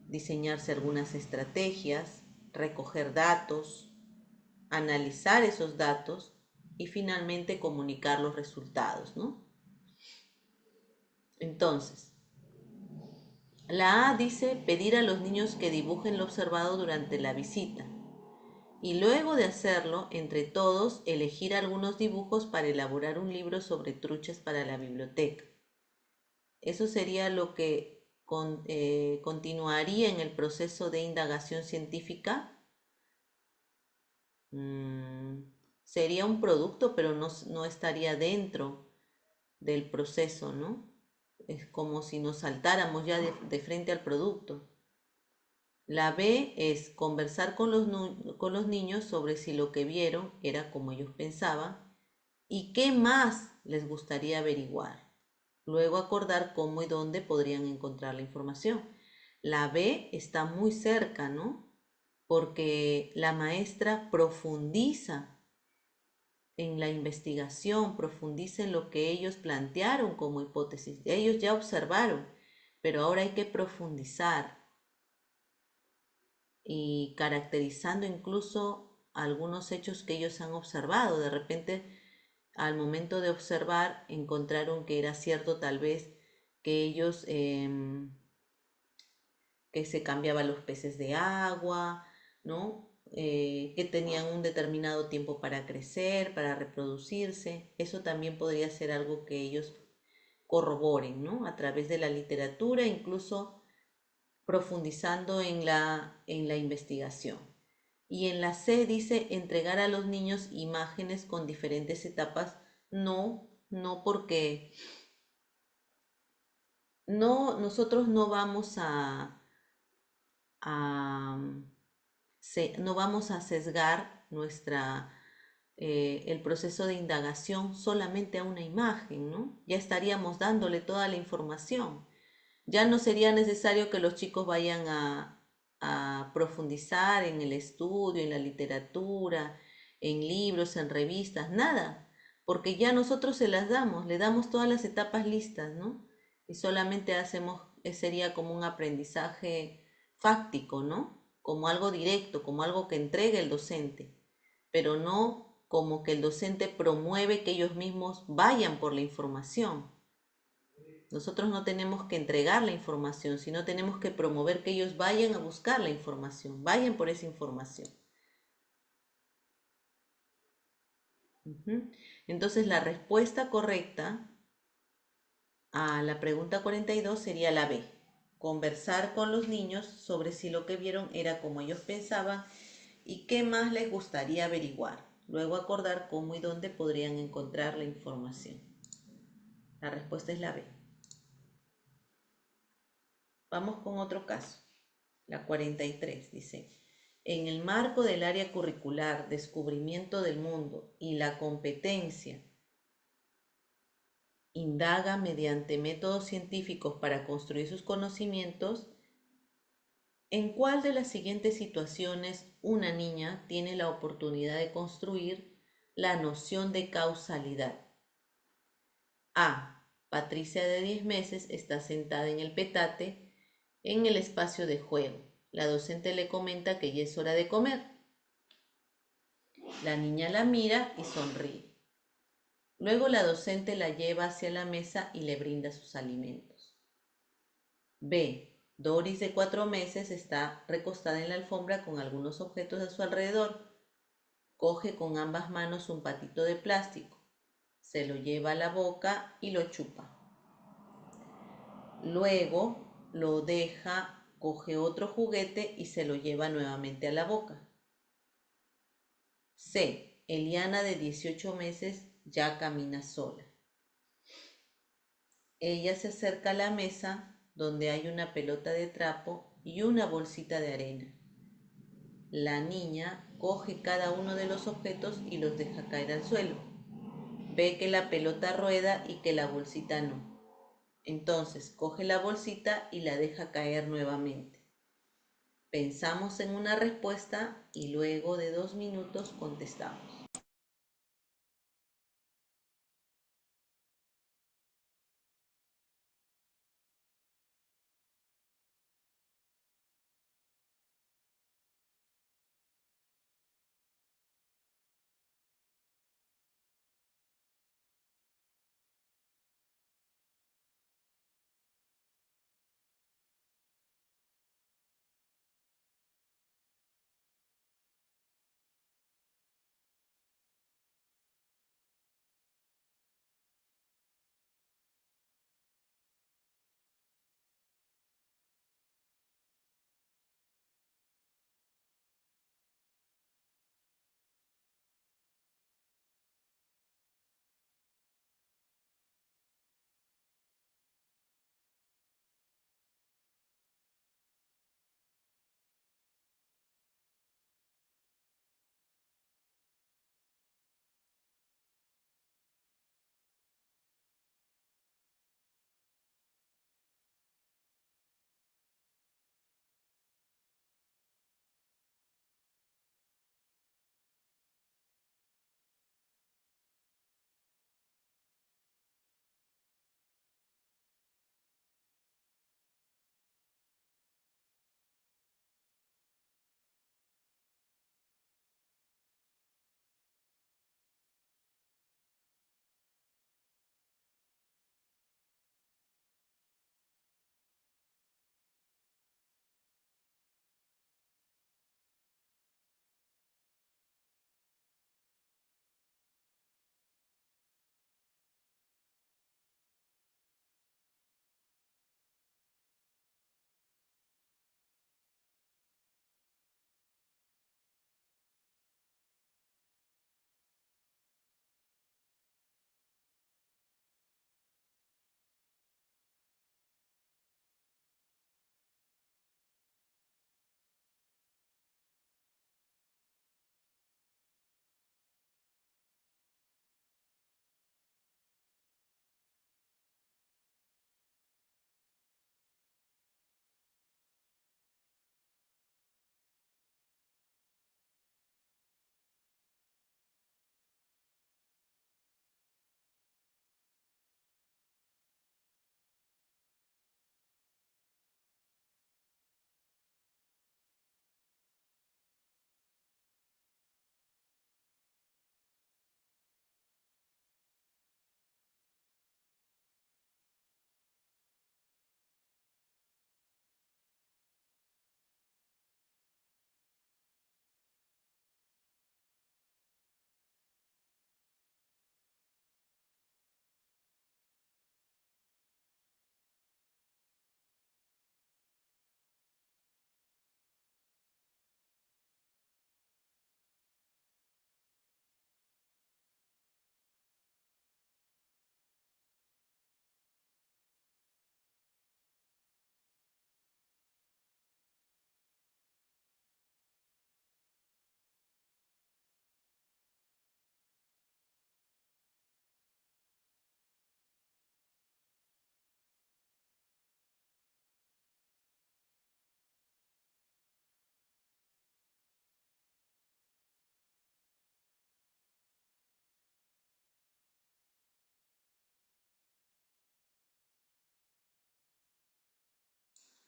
diseñarse algunas estrategias, recoger datos, analizar esos datos y finalmente comunicar los resultados, ¿no? Entonces, la A dice pedir a los niños que dibujen lo observado durante la visita y luego de hacerlo, entre todos, elegir algunos dibujos para elaborar un libro sobre truchas para la biblioteca. Eso sería lo que continuaría en el proceso de indagación científica. Mm, sería un producto, pero no estaría dentro del proceso, ¿no? Es como si nos saltáramos ya de frente al producto. La B es conversar con los niños sobre si lo que vieron era como ellos pensaban y qué más les gustaría averiguar. Luego acordar cómo y dónde podrían encontrar la información. La B está muy cerca, ¿no? Porque la maestra profundiza en la investigación, profundiza en lo que ellos plantearon como hipótesis. Ellos ya observaron, pero ahora hay que profundizar y caracterizando incluso algunos hechos que ellos han observado. De repente, al momento de observar, encontraron que era cierto tal vez que ellos, que se cambiaban los peces de agua, ¿no? Que tenían un determinado tiempo para crecer, para reproducirse. Eso también podría ser algo que ellos corroboren, ¿no? A través de la literatura, incluso profundizando en la investigación. Y en la C dice entregar a los niños imágenes con diferentes etapas. No, no porque no, nosotros no vamos a no vamos a sesgar el proceso de indagación solamente a una imagen, ¿no? Ya estaríamos dándole toda la información. Ya no sería necesario que los chicos vayan a profundizar en el estudio, en la literatura, en libros, en revistas, nada, porque ya nosotros se las damos, le damos todas las etapas listas, ¿no? Y solamente hacemos, sería como un aprendizaje fáctico, ¿no? Como algo directo, como algo que entrega el docente, pero no como que el docente promueve que ellos mismos vayan por la información. Nosotros no tenemos que entregar la información, sino tenemos que promover que ellos vayan a buscar la información, vayan por esa información. Entonces la respuesta correcta a la pregunta 42 sería la B. Conversar con los niños sobre si lo que vieron era como ellos pensaban y qué más les gustaría averiguar. Luego acordar cómo y dónde podrían encontrar la información. La respuesta es la B. Vamos con otro caso. La 43 dice, en el marco del área curricular, descubrimiento del mundo y la competencia, indaga mediante métodos científicos para construir sus conocimientos, ¿en cuál de las siguientes situaciones una niña tiene la oportunidad de construir la noción de causalidad? A. Patricia de 10 meses está sentada en el petate en el espacio de juego. La docente le comenta que ya es hora de comer. La niña la mira y sonríe. Luego la docente la lleva hacia la mesa y le brinda sus alimentos. B. Doris de 4 meses está recostada en la alfombra con algunos objetos a su alrededor. Coge con ambas manos un patito de plástico. Se lo lleva a la boca y lo chupa. Luego lo deja, coge otro juguete y se lo lleva nuevamente a la boca. C. Eliana de 18 meses ya camina sola. Ella se acerca a la mesa donde hay una pelota de trapo y una bolsita de arena. La niña coge cada uno de los objetos y los deja caer al suelo. Ve que la pelota rueda y que la bolsita no. Entonces coge la bolsita y la deja caer nuevamente. Pensamos en una respuesta y luego de 2 minutos contestamos.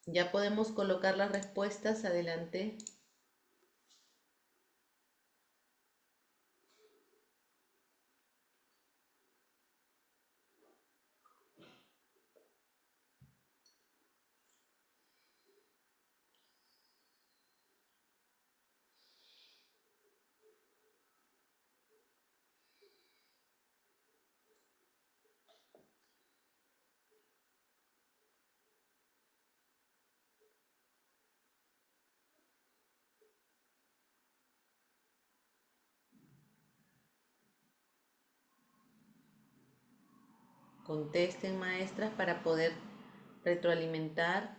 Ya podemos colocar las respuestas adelante. Contesten, maestras, para poder retroalimentar.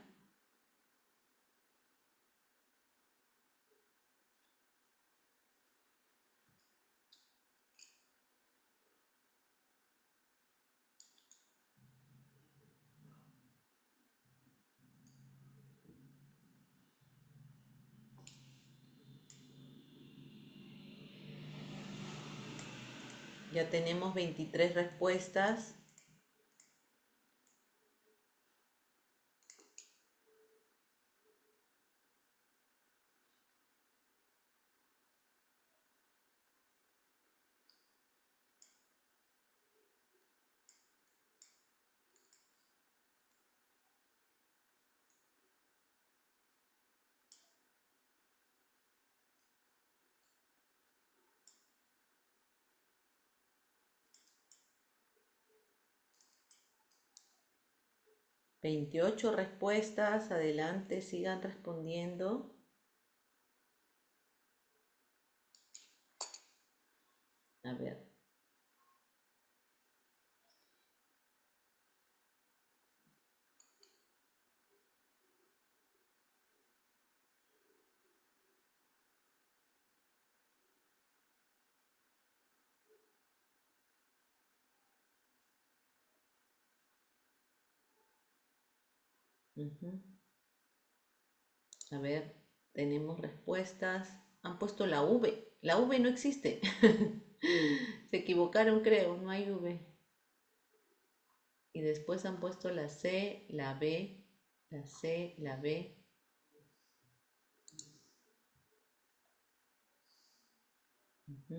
Ya tenemos 23 respuestas. Veintiocho respuestas. Adelante, sigan respondiendo. A ver. Ujú. A ver, tenemos respuestas. Han puesto la V. La V no existe. Se equivocaron, creo. No hay V. Y después han puesto la C, la B, la C, la B. Ujú,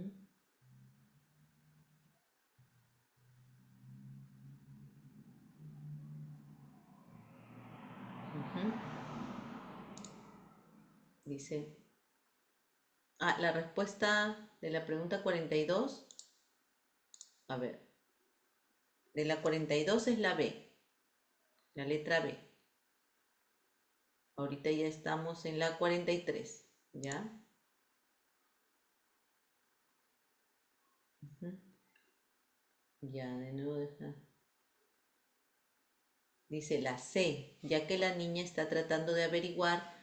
ujú. Dice. La respuesta de la pregunta 42. A ver. De la 42 es la B. La letra B. Ahorita ya estamos en la 43. ¿Ya? Ujú. Ya, de nuevo deja. Dice la C, ya que la niña está tratando de averiguar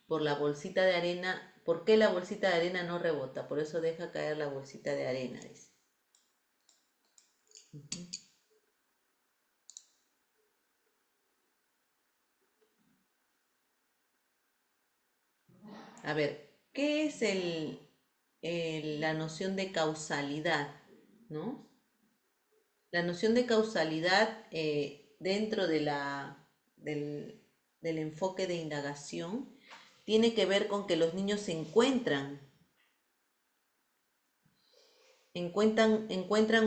por la bolsita de arena, por qué la bolsita de arena no rebota. Por eso deja caer la bolsita de arena, dice. Ujú. A ver, ¿qué es la noción de causalidad? ¿No? La noción de causalidad dentro del enfoque de indagación tiene que ver con que los niños se encuentran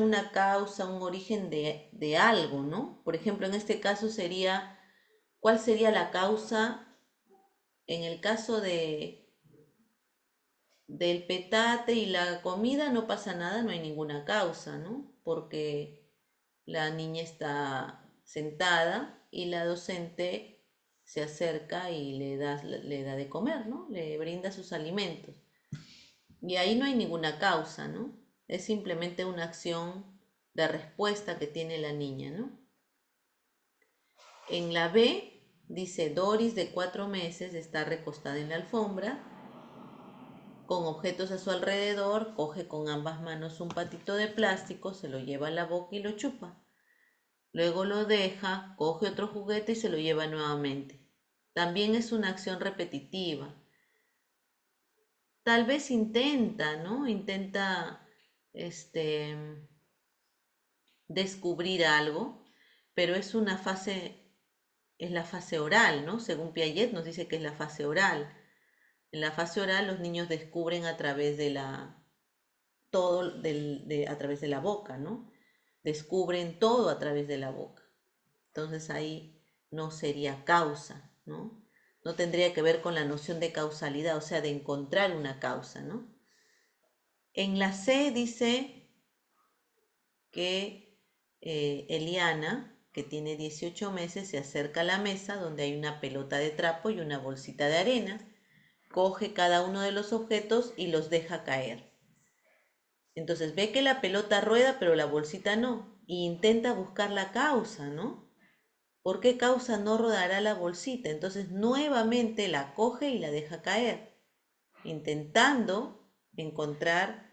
una causa, un origen de algo, ¿no? Por ejemplo, en este caso sería, ¿cuál sería la causa en el caso del petate y la comida? No pasa nada, no hay ninguna causa, ¿no? Porque la niña está sentada y la docente se acerca y le da de comer, ¿no? Le brinda sus alimentos. Y ahí no hay ninguna causa, ¿no? Es simplemente una acción de respuesta que tiene la niña, ¿no? En la B dice Doris de 4 meses está recostada en la alfombra con objetos a su alrededor, coge con ambas manos un patito de plástico, se lo lleva a la boca y lo chupa. Luego lo deja, coge otro juguete y se lo lleva nuevamente. También es una acción repetitiva. Tal vez intenta, ¿no? Intenta, este, descubrir algo, pero es la fase oral, ¿no? Según Piaget nos dice que es la fase oral. En la fase oral los niños descubren a través de a través de la boca, ¿no? Descubren todo a través de la boca. Entonces ahí no sería causa, ¿no? No tendría que ver con la noción de causalidad, o sea, de encontrar una causa, ¿no? En la C dice que Eliana, que tiene 18 meses, se acerca a la mesa donde hay una pelota de trapo y una bolsita de arena, coge cada uno de los objetos y los deja caer. Entonces ve que la pelota rueda, pero la bolsita no, e intenta buscar la causa, ¿no? ¿Por qué causa no rodará la bolsita? Entonces nuevamente la coge y la deja caer, intentando encontrar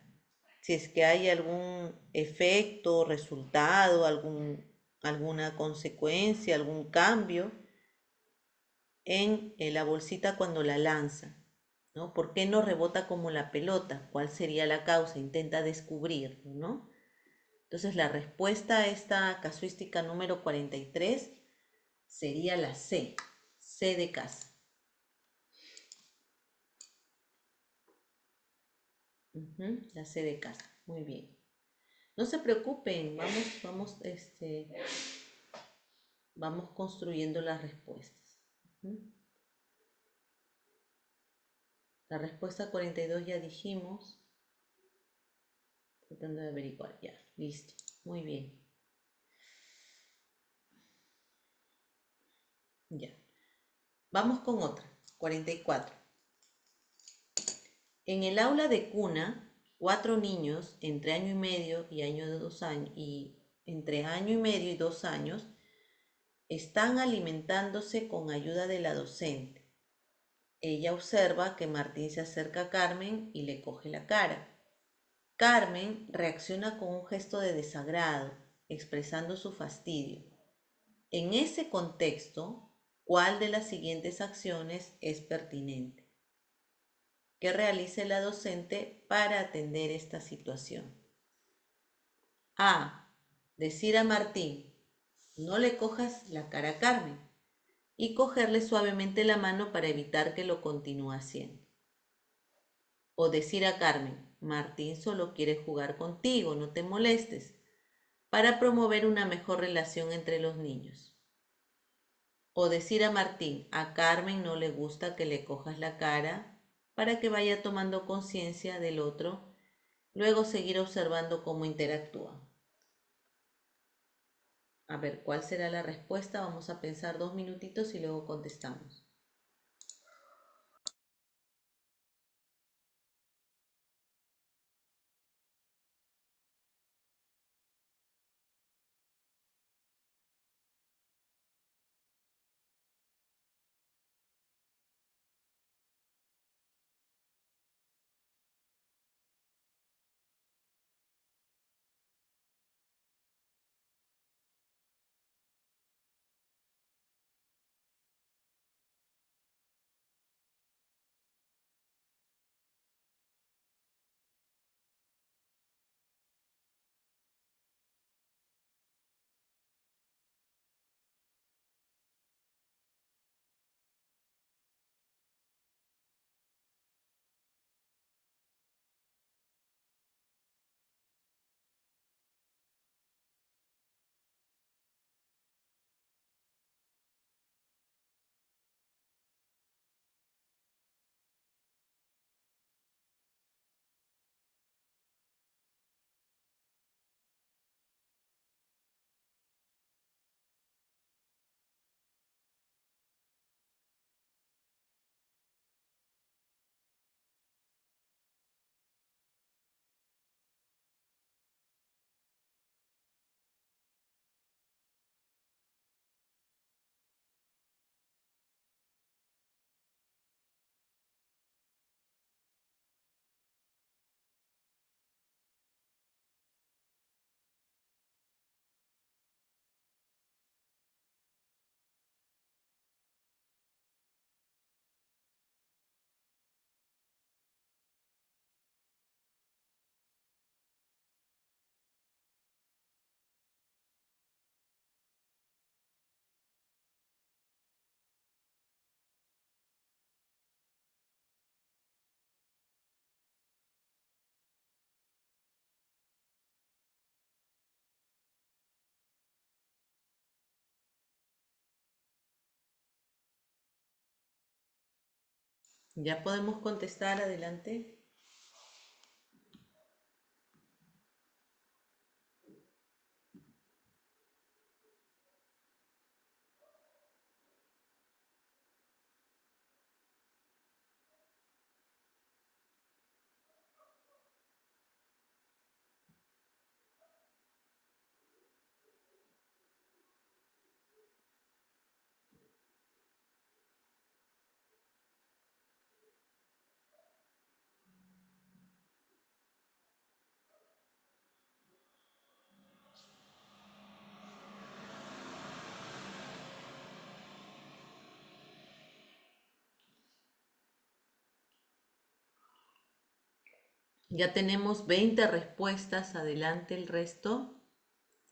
si es que hay algún efecto, resultado, alguna consecuencia, algún cambio en la bolsita cuando la lanza, ¿no? ¿Por qué no rebota como la pelota? ¿Cuál sería la causa? Intenta descubrirlo, ¿no? Entonces la respuesta a esta casuística número 43 sería la C, C de casa. La C de casa, muy bien. No se preocupen, vamos construyendo las respuestas. La respuesta 42 ya dijimos. Tratando de averiguar, ya, listo. Muy bien. Ya. Vamos con otra. 44. En el aula de cuna, 4 niños entre año y medio y año de 2 años y entre año y medio y 2 años están alimentándose con ayuda de la docente. Ella observa que Martín se acerca a Carmen y le coge la cara. Carmen reacciona con un gesto de desagrado, expresando su fastidio. En ese contexto, ¿cuál de las siguientes acciones es pertinente? ¿Qué realice la docente para atender esta situación? A. Decir a Martín, no le cojas la cara a Carmen, y cogerle suavemente la mano para evitar que lo continúe haciendo. O decir a Carmen, Martín solo quiere jugar contigo, no te molestes, para promover una mejor relación entre los niños. O decir a Martín, a Carmen no le gusta que le cojas la cara, para que vaya tomando conciencia del otro, luego seguir observando cómo interactúan. A ver, ¿cuál será la respuesta? Vamos a pensar 2 minutitos y luego contestamos. ¿Ya podemos contestar? Adelante. Ya tenemos 20 respuestas. Adelante el resto.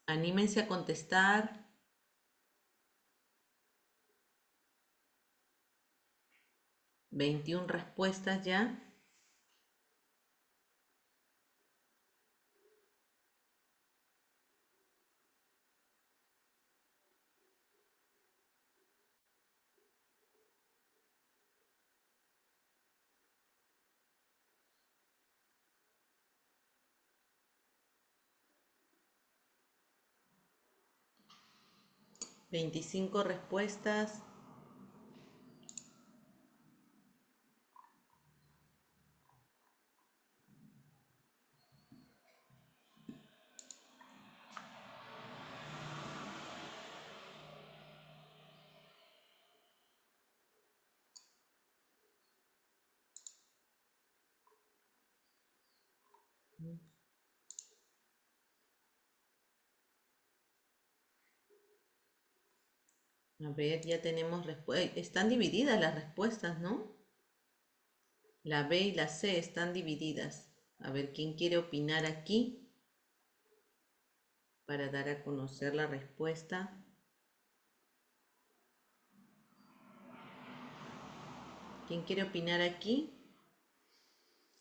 Anímense a contestar. 21 respuestas ya. Veinticinco respuestas. A ver, ya tenemos respuestas. Están divididas las respuestas, ¿no? La B y la C están divididas. A ver, ¿quién quiere opinar aquí para dar a conocer la respuesta? ¿Quién quiere opinar aquí?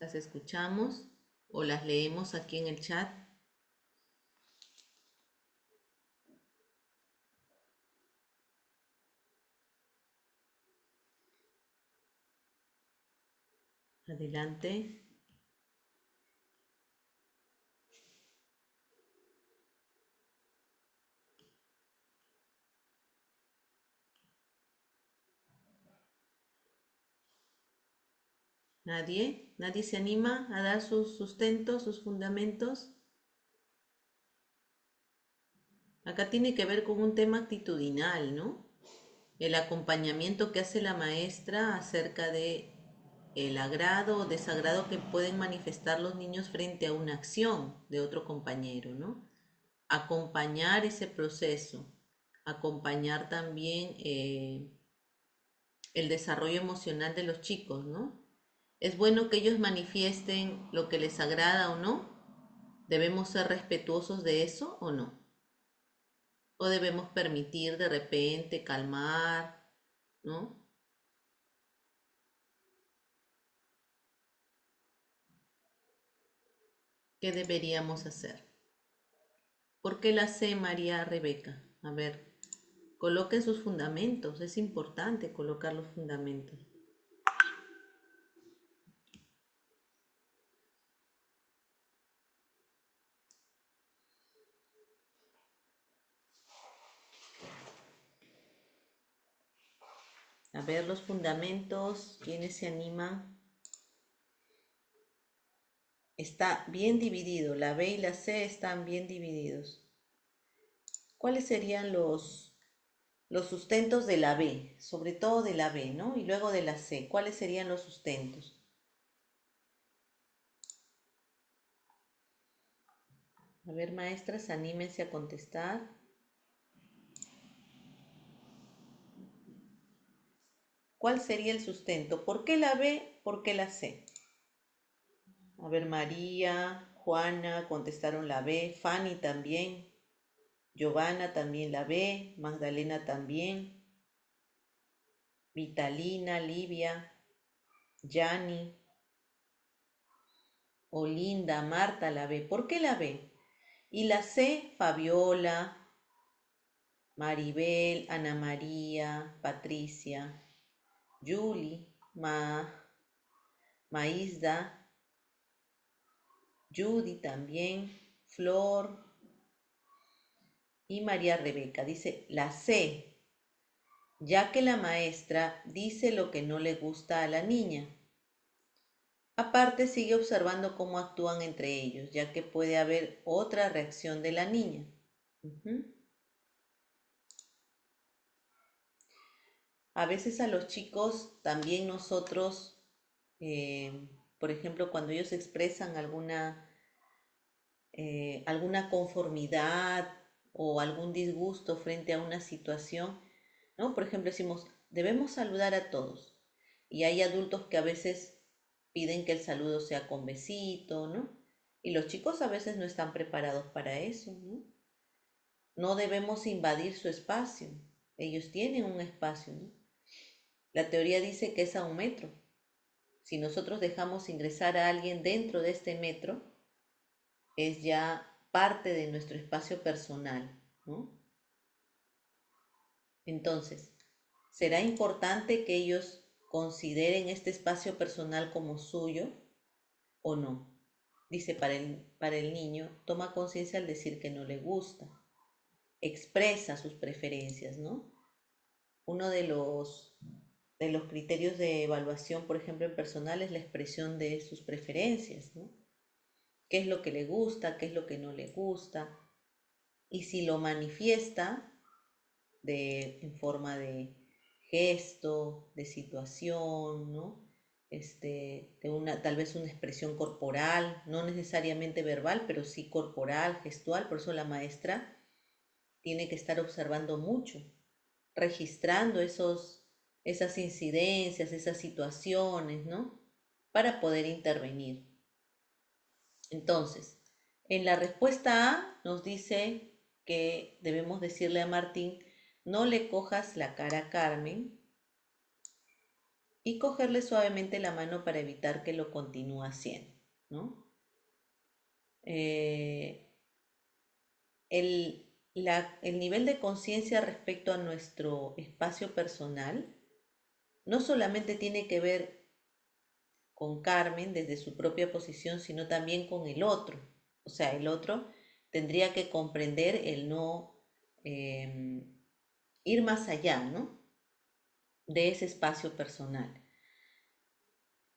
¿Las escuchamos o las leemos aquí en el chat? Adelante. ¿Nadie? ¿Nadie se anima a dar sus sustentos, sus fundamentos? Acá tiene que ver con un tema actitudinal, ¿no? El acompañamiento que hace la maestra acerca de el agrado o desagrado que pueden manifestar los niños frente a una acción de otro compañero, ¿no? Acompañar ese proceso, acompañar también el desarrollo emocional de los chicos, ¿no? Es bueno que ellos manifiesten lo que les agrada o no. ¿Debemos ser respetuosos de eso o no? ¿O debemos permitir de repente calmar, ¿no? ¿Qué deberíamos hacer? ¿Por qué la C, María Rebeca? A ver, coloquen sus fundamentos. Es importante colocar los fundamentos. A ver los fundamentos. ¿Quiénes se animan? Está bien dividido. La B y la C están bien divididos. ¿Cuáles serían los sustentos de la B? Sobre todo de la B, ¿no? Y luego de la C. ¿Cuáles serían los sustentos? A ver, maestras, anímense a contestar. ¿Cuál sería el sustento? ¿Por qué la B? ¿Por qué la C? A ver, María, Juana contestaron la B, Fanny también, Giovanna también la B, Magdalena también, Vitalina, Livia, Yani, Olinda, Marta la B. ¿Por qué la B? Y la C, Fabiola, Maribel, Ana María, Patricia, Julie, Maísda, Judy también, Flor y María Rebeca. Dice la C, ya que la maestra dice lo que no le gusta a la niña. Aparte sigue observando cómo actúan entre ellos, ya que puede haber otra reacción de la niña. A veces a los chicos también nosotros, por ejemplo, cuando ellos expresan alguna conformidad o algún disgusto frente a una situación, ¿no? Por ejemplo, decimos, debemos saludar a todos. Y hay adultos que a veces piden que el saludo sea con besito, ¿no? Y los chicos a veces no están preparados para eso, ¿no? No debemos invadir su espacio. Ellos tienen un espacio, ¿no? La teoría dice que es a 1 metro. Si nosotros dejamos ingresar a alguien dentro de este metro, es ya parte de nuestro espacio personal, ¿no? Entonces, ¿será importante que ellos consideren este espacio personal como suyo o no? Dice, para el niño, toma conciencia al decir que no le gusta, expresa sus preferencias, ¿no? Uno de los criterios de evaluación, por ejemplo, en personal es la expresión de sus preferencias, ¿no? ¿Qué es lo que le gusta? ¿Qué es lo que no le gusta? Y si lo manifiesta en forma de gesto, de situación, ¿no? Tal vez una expresión corporal, no necesariamente verbal, pero sí corporal, gestual. Por eso la maestra tiene que estar observando mucho, registrando esas incidencias, esas situaciones, ¿no? Para poder intervenir. Entonces, en la respuesta A nos dice que debemos decirle a Martín, no le cojas la cara a Carmen y cogerle suavemente la mano para evitar que lo continúe haciendo, ¿no? Eh, el nivel de conciencia respecto a nuestro espacio personal no solamente tiene que ver con Carmen desde su propia posición, sino también con el otro. O sea, el otro tendría que comprender el no eh, ir más allá, ¿no? De ese espacio personal.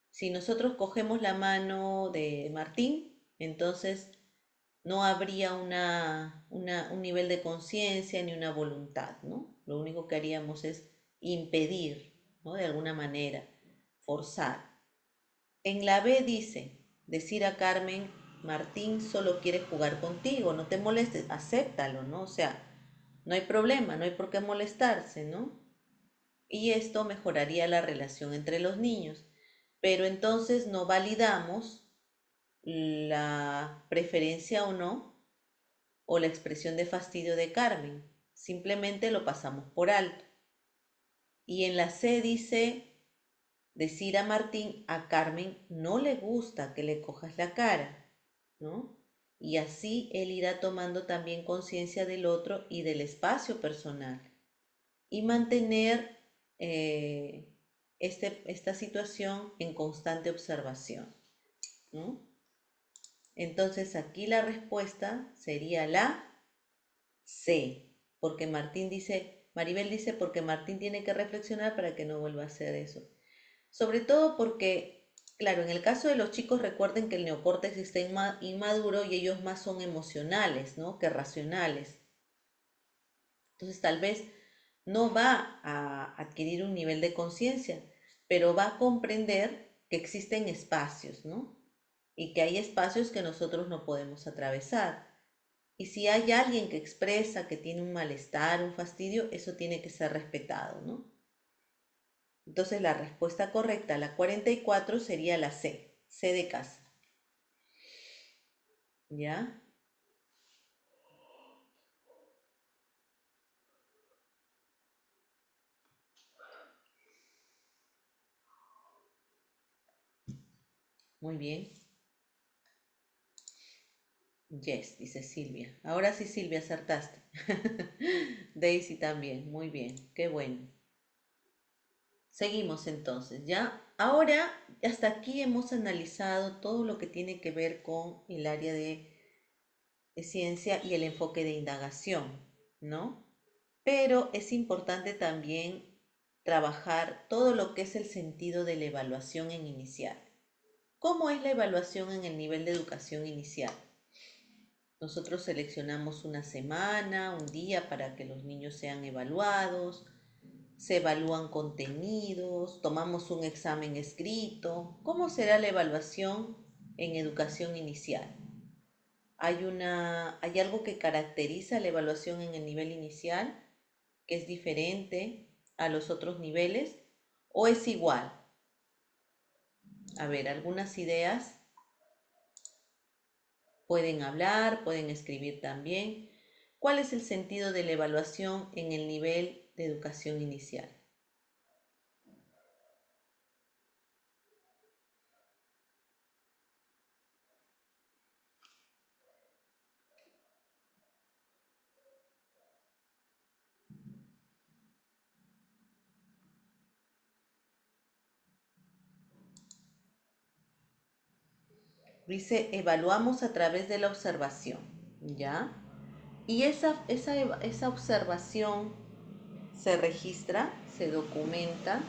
Si nosotros cogemos la mano de Martín, entonces no habría un nivel de conciencia ni una voluntad, ¿no? Lo único que haríamos es impedir, ¿no? De alguna manera, forzar. En la B dice, decir a Carmen, Martín solo quiere jugar contigo, no te molestes, acéptalo, ¿no? O sea, no hay problema, no hay por qué molestarse, ¿no? Y esto mejoraría la relación entre los niños. Pero entonces no validamos la preferencia o no, o la expresión de fastidio de Carmen. Simplemente lo pasamos por alto. Y en la C dice, decir a Martín, a Carmen no le gusta que le cojas la cara, ¿no? Y así él irá tomando también conciencia del otro y del espacio personal. Y mantener esta situación en constante observación, ¿no? Entonces aquí la respuesta sería la C, porque Maribel dice, porque Martín tiene que reflexionar para que no vuelva a hacer eso. Sobre todo porque, claro, en el caso de los chicos recuerden que el neocórtex está inmaduro y ellos más son emocionales, ¿no? Que racionales. Entonces tal vez no va a adquirir un nivel de conciencia, pero va a comprender que existen espacios, ¿no? Y que hay espacios que nosotros no podemos atravesar. Y si hay alguien que expresa que tiene un malestar, un fastidio, eso tiene que ser respetado, ¿no? Entonces la respuesta correcta, la 44, sería la C, C de casa. ¿Ya? Muy bien. Yes, dice Silvia. Ahora sí, Silvia, acertaste. Daisy también, muy bien, qué bueno. Seguimos entonces, ¿ya? Ahora, hasta aquí hemos analizado todo lo que tiene que ver con el área de ciencia y el enfoque de indagación, ¿no? Pero es importante también trabajar todo lo que es el sentido de la evaluación en inicial. ¿Cómo es la evaluación en el nivel de educación inicial? Nosotros seleccionamos una semana, un día para que los niños sean evaluados, se evalúan contenidos, tomamos un examen escrito. ¿Cómo será la evaluación en educación inicial? ¿Hay algo que caracteriza la evaluación en el nivel inicial que es diferente a los otros niveles o es igual? A ver, algunas ideas pueden hablar, pueden escribir también. ¿Cuál es el sentido de la evaluación en el nivel de educación inicial? Dice, evaluamos a través de la observación, ¿ya? Y esa observación se registra, se documenta,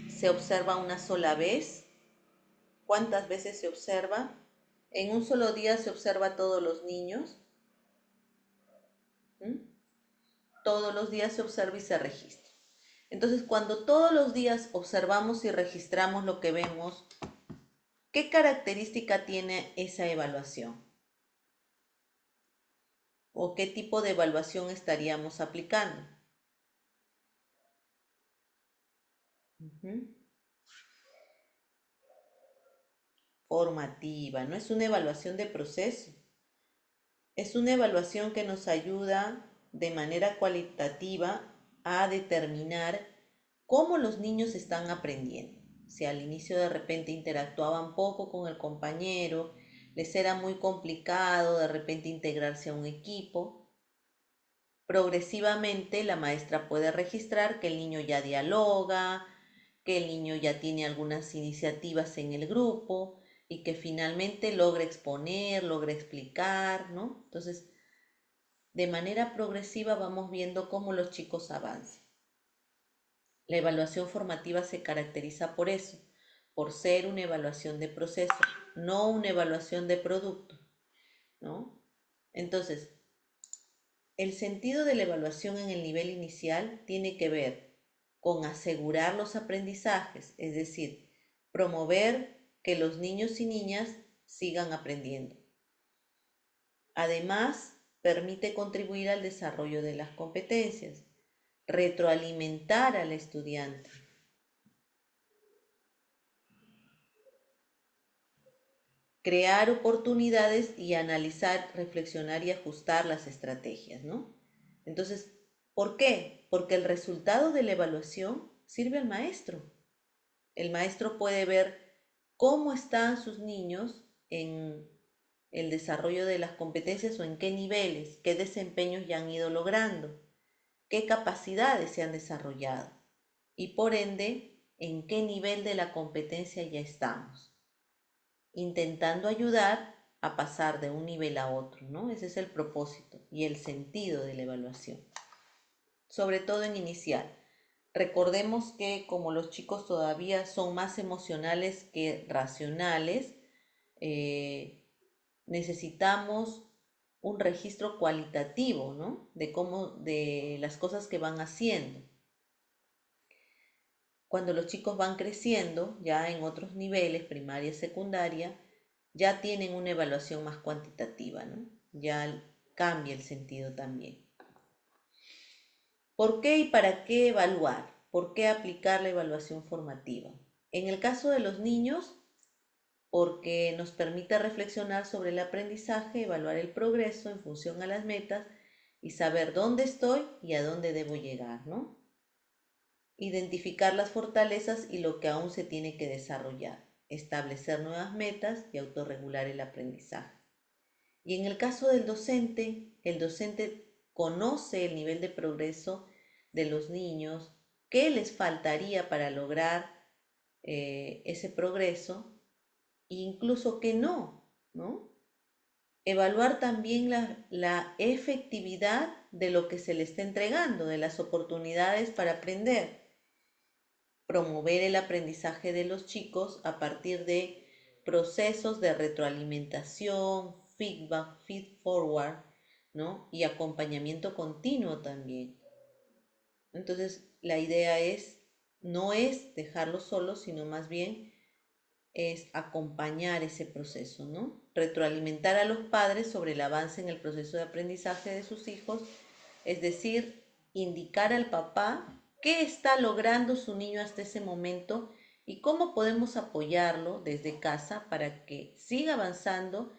se observa una sola vez. ¿Cuántas veces se observa? En un solo día se observa a todos los niños. ¿Mm? Todos los días se observa y se registra. Entonces, cuando todos los días observamos y registramos lo que vemos, ¿qué característica tiene esa evaluación? ¿O qué tipo de evaluación estaríamos aplicando? Ujú. Formativa, no es una evaluación de proceso, es una evaluación que nos ayuda de manera cualitativa a determinar cómo los niños están aprendiendo. Si al inicio de repente interactuaban poco con el compañero, les era muy complicado de repente integrarse a un equipo, progresivamente la maestra puede registrar que el niño ya dialoga, que el niño ya tiene algunas iniciativas en el grupo y que finalmente logra exponer, logra explicar, ¿no? Entonces, de manera progresiva vamos viendo cómo los chicos avanzan. La evaluación formativa se caracteriza por eso, por ser una evaluación de proceso, no una evaluación de producto, ¿no? Entonces, el sentido de la evaluación en el nivel inicial tiene que ver con asegurar los aprendizajes, es decir, promover que los niños y niñas sigan aprendiendo. Además, permite contribuir al desarrollo de las competencias, retroalimentar al estudiante, crear oportunidades y analizar, reflexionar y ajustar las estrategias, ¿no? Entonces, ¿por qué? Porque el resultado de la evaluación sirve al maestro. El maestro puede ver cómo están sus niños en el desarrollo de las competencias o en qué niveles, qué desempeños ya han ido logrando, qué capacidades se han desarrollado y por ende en qué nivel de la competencia ya estamos, intentando ayudar a pasar de un nivel a otro, ¿no? Ese es el propósito y el sentido de la evaluación, sobre todo en inicial. Recordemos que como los chicos todavía son más emocionales que racionales, eh, necesitamos un registro cualitativo, ¿no? De cómo, de las cosas que van haciendo. Cuando los chicos van creciendo, ya en otros niveles, primaria y secundaria, ya tienen una evaluación más cuantitativa, ¿no? Ya cambia el sentido también. ¿Por qué y para qué evaluar? ¿Por qué aplicar la evaluación formativa? En el caso de los niños, porque nos permite reflexionar sobre el aprendizaje, evaluar el progreso en función a las metas y saber dónde estoy y a dónde debo llegar, ¿no? Identificar las fortalezas y lo que aún se tiene que desarrollar, establecer nuevas metas y autorregular el aprendizaje. Y en el caso del docente, el docente conoce el nivel de progreso de los niños, qué les faltaría para lograr ese progreso e incluso qué no, ¿no? Evaluar también la efectividad de lo que se le está entregando, de las oportunidades para aprender, promover el aprendizaje de los chicos a partir de procesos de retroalimentación, feedback, feed forward, ¿no? Y acompañamiento continuo también. Entonces, la idea no es dejarlos solos, sino más bien es acompañar ese proceso, ¿no? Retroalimentar a los padres sobre el avance en el proceso de aprendizaje de sus hijos, es decir, indicar al papá qué está logrando su niño hasta ese momento y cómo podemos apoyarlo desde casa para que siga avanzando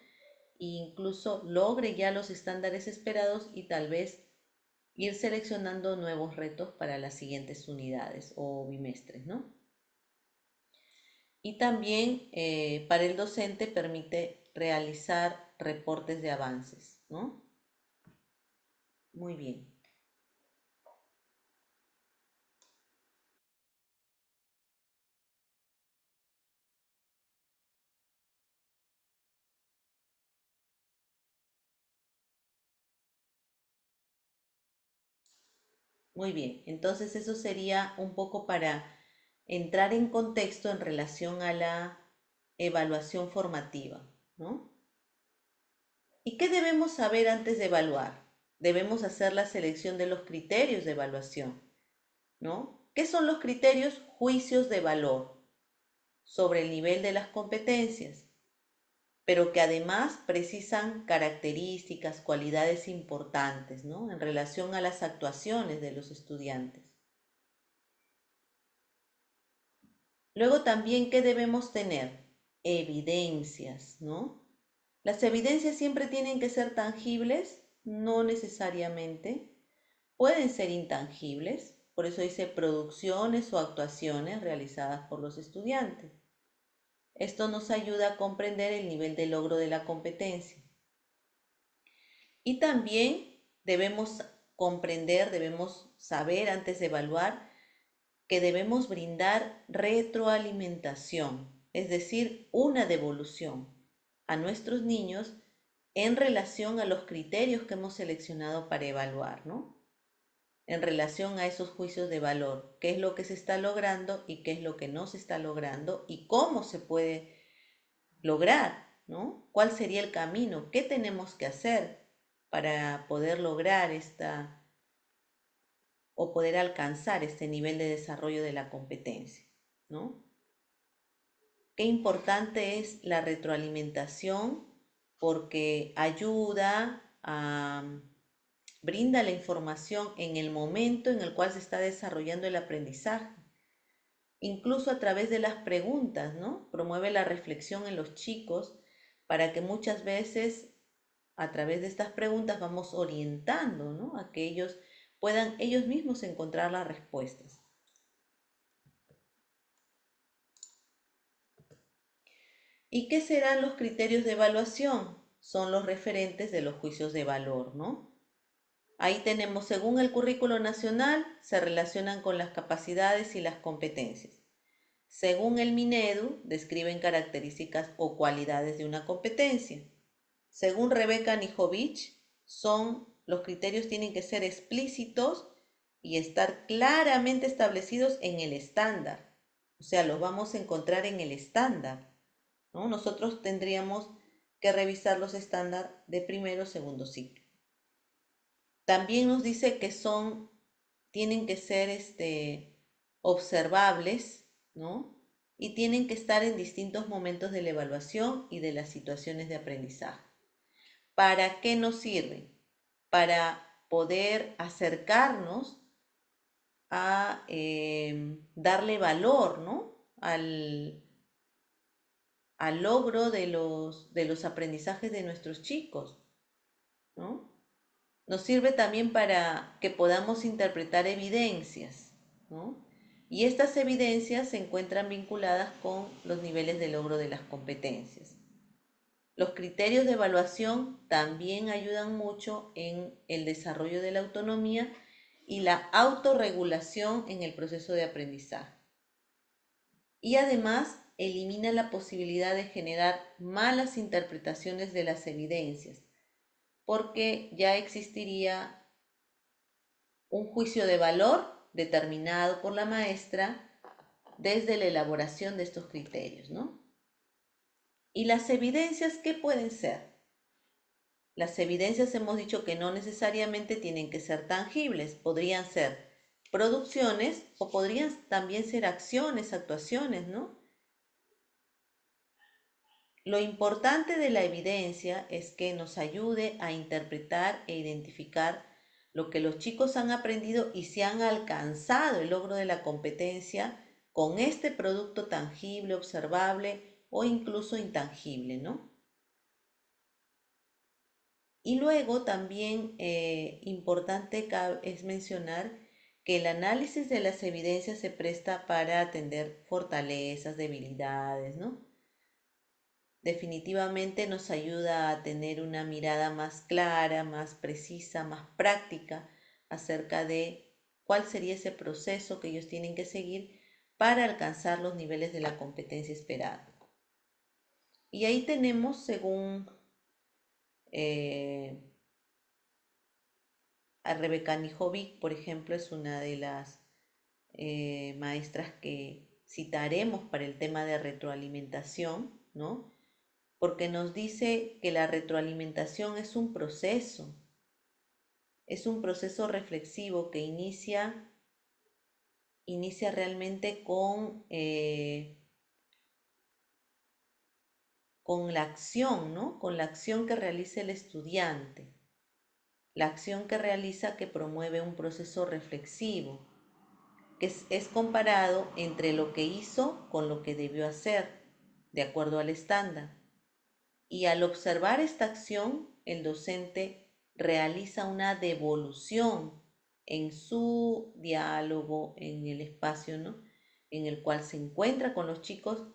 e incluso logre ya los estándares esperados y tal vez ir seleccionando nuevos retos para las siguientes unidades o bimestres, ¿no? Y también para el docente permite realizar reportes de avances, ¿no? Muy bien. Muy bien, entonces eso sería un poco para entrar en contexto en relación a la evaluación formativa, ¿no? ¿Y qué debemos saber antes de evaluar? Debemos hacer la selección de los criterios de evaluación, ¿no? ¿Qué son los criterios? Juicios de valor sobre el nivel de las competencias, pero que además precisan características, cualidades importantes, ¿no? En relación a las actuaciones de los estudiantes. Luego también, ¿qué debemos tener? Evidencias, ¿no? Las evidencias siempre tienen que ser tangibles, no necesariamente. Pueden ser intangibles, por eso dice producciones o actuaciones realizadas por los estudiantes. Esto nos ayuda a comprender el nivel de logro de la competencia. Y también debemos comprender, debemos saber antes de evaluar que debemos brindar retroalimentación, es decir, una devolución a nuestros niños en relación a los criterios que hemos seleccionado para evaluar, ¿no? En relación a esos juicios de valor, qué es lo que se está logrando y qué es lo que no se está logrando y cómo se puede lograr, ¿no? ¿Cuál sería el camino? ¿Qué tenemos que hacer para poder lograr esta o poder alcanzar este nivel de desarrollo de la competencia, ¿no? Qué importante es la retroalimentación porque ayuda a brinda la información en el momento en el cual se está desarrollando el aprendizaje, incluso a través de las preguntas, ¿no? Promueve la reflexión en los chicos para que muchas veces a través de estas preguntas vamos orientando, ¿no? A que ellos puedan ellos mismos encontrar las respuestas. ¿Y qué serán los criterios de evaluación? Son los referentes de los juicios de valor, ¿no? Ahí tenemos, según el currículo nacional, se relacionan con las capacidades y las competencias. Según el Minedu, describen características o cualidades de una competencia. Según Rebeca Nijovich, los criterios tienen que ser explícitos y estar claramente establecidos en el estándar. O sea, los vamos a encontrar en el estándar, ¿no? Nosotros tendríamos que revisar los estándares de primero o segundo ciclo. También nos dice que tienen que ser observables, ¿no? Y tienen que estar en distintos momentos de la evaluación y de las situaciones de aprendizaje. ¿Para qué nos sirven? Para poder acercarnos a darle valor, ¿no? Al logro de los aprendizajes de nuestros chicos, ¿no? Nos sirve también para que podamos interpretar evidencias, ¿no? Y estas evidencias se encuentran vinculadas con los niveles de logro de las competencias. Los criterios de evaluación también ayudan mucho en el desarrollo de la autonomía y la autorregulación en el proceso de aprendizaje. Y además elimina la posibilidad de generar malas interpretaciones de las evidencias, porque ya existiría un juicio de valor determinado por la maestra desde la elaboración de estos criterios, ¿no? ¿Y las evidencias qué pueden ser? Las evidencias hemos dicho que no necesariamente tienen que ser tangibles, podrían ser producciones o podrían también ser acciones, actuaciones, ¿no? Lo importante de la evidencia es que nos ayude a interpretar e identificar lo que los chicos han aprendido y si han alcanzado el logro de la competencia con este producto tangible, observable o incluso intangible, ¿no? Y luego también importante es mencionar que el análisis de las evidencias se presta para atender fortalezas, debilidades, ¿no? Definitivamente nos ayuda a tener una mirada más clara, más precisa, más práctica acerca de cuál sería ese proceso que ellos tienen que seguir para alcanzar los niveles de la competencia esperada. Y ahí tenemos, según eh, a Rebeca Nijovic, por ejemplo, es una de las maestras que citaremos para el tema de retroalimentación, ¿no? Porque nos dice que la retroalimentación es un proceso reflexivo que inicia realmente con la acción, ¿no? Con la acción que realiza el estudiante, la acción que realiza que promueve un proceso reflexivo, que es comparado entre lo que hizo con lo que debió hacer, de acuerdo al estándar. Y al observar esta acción, el docente realiza una devolución en su diálogo, en el espacio, ¿no? En el cual se encuentra con los chicos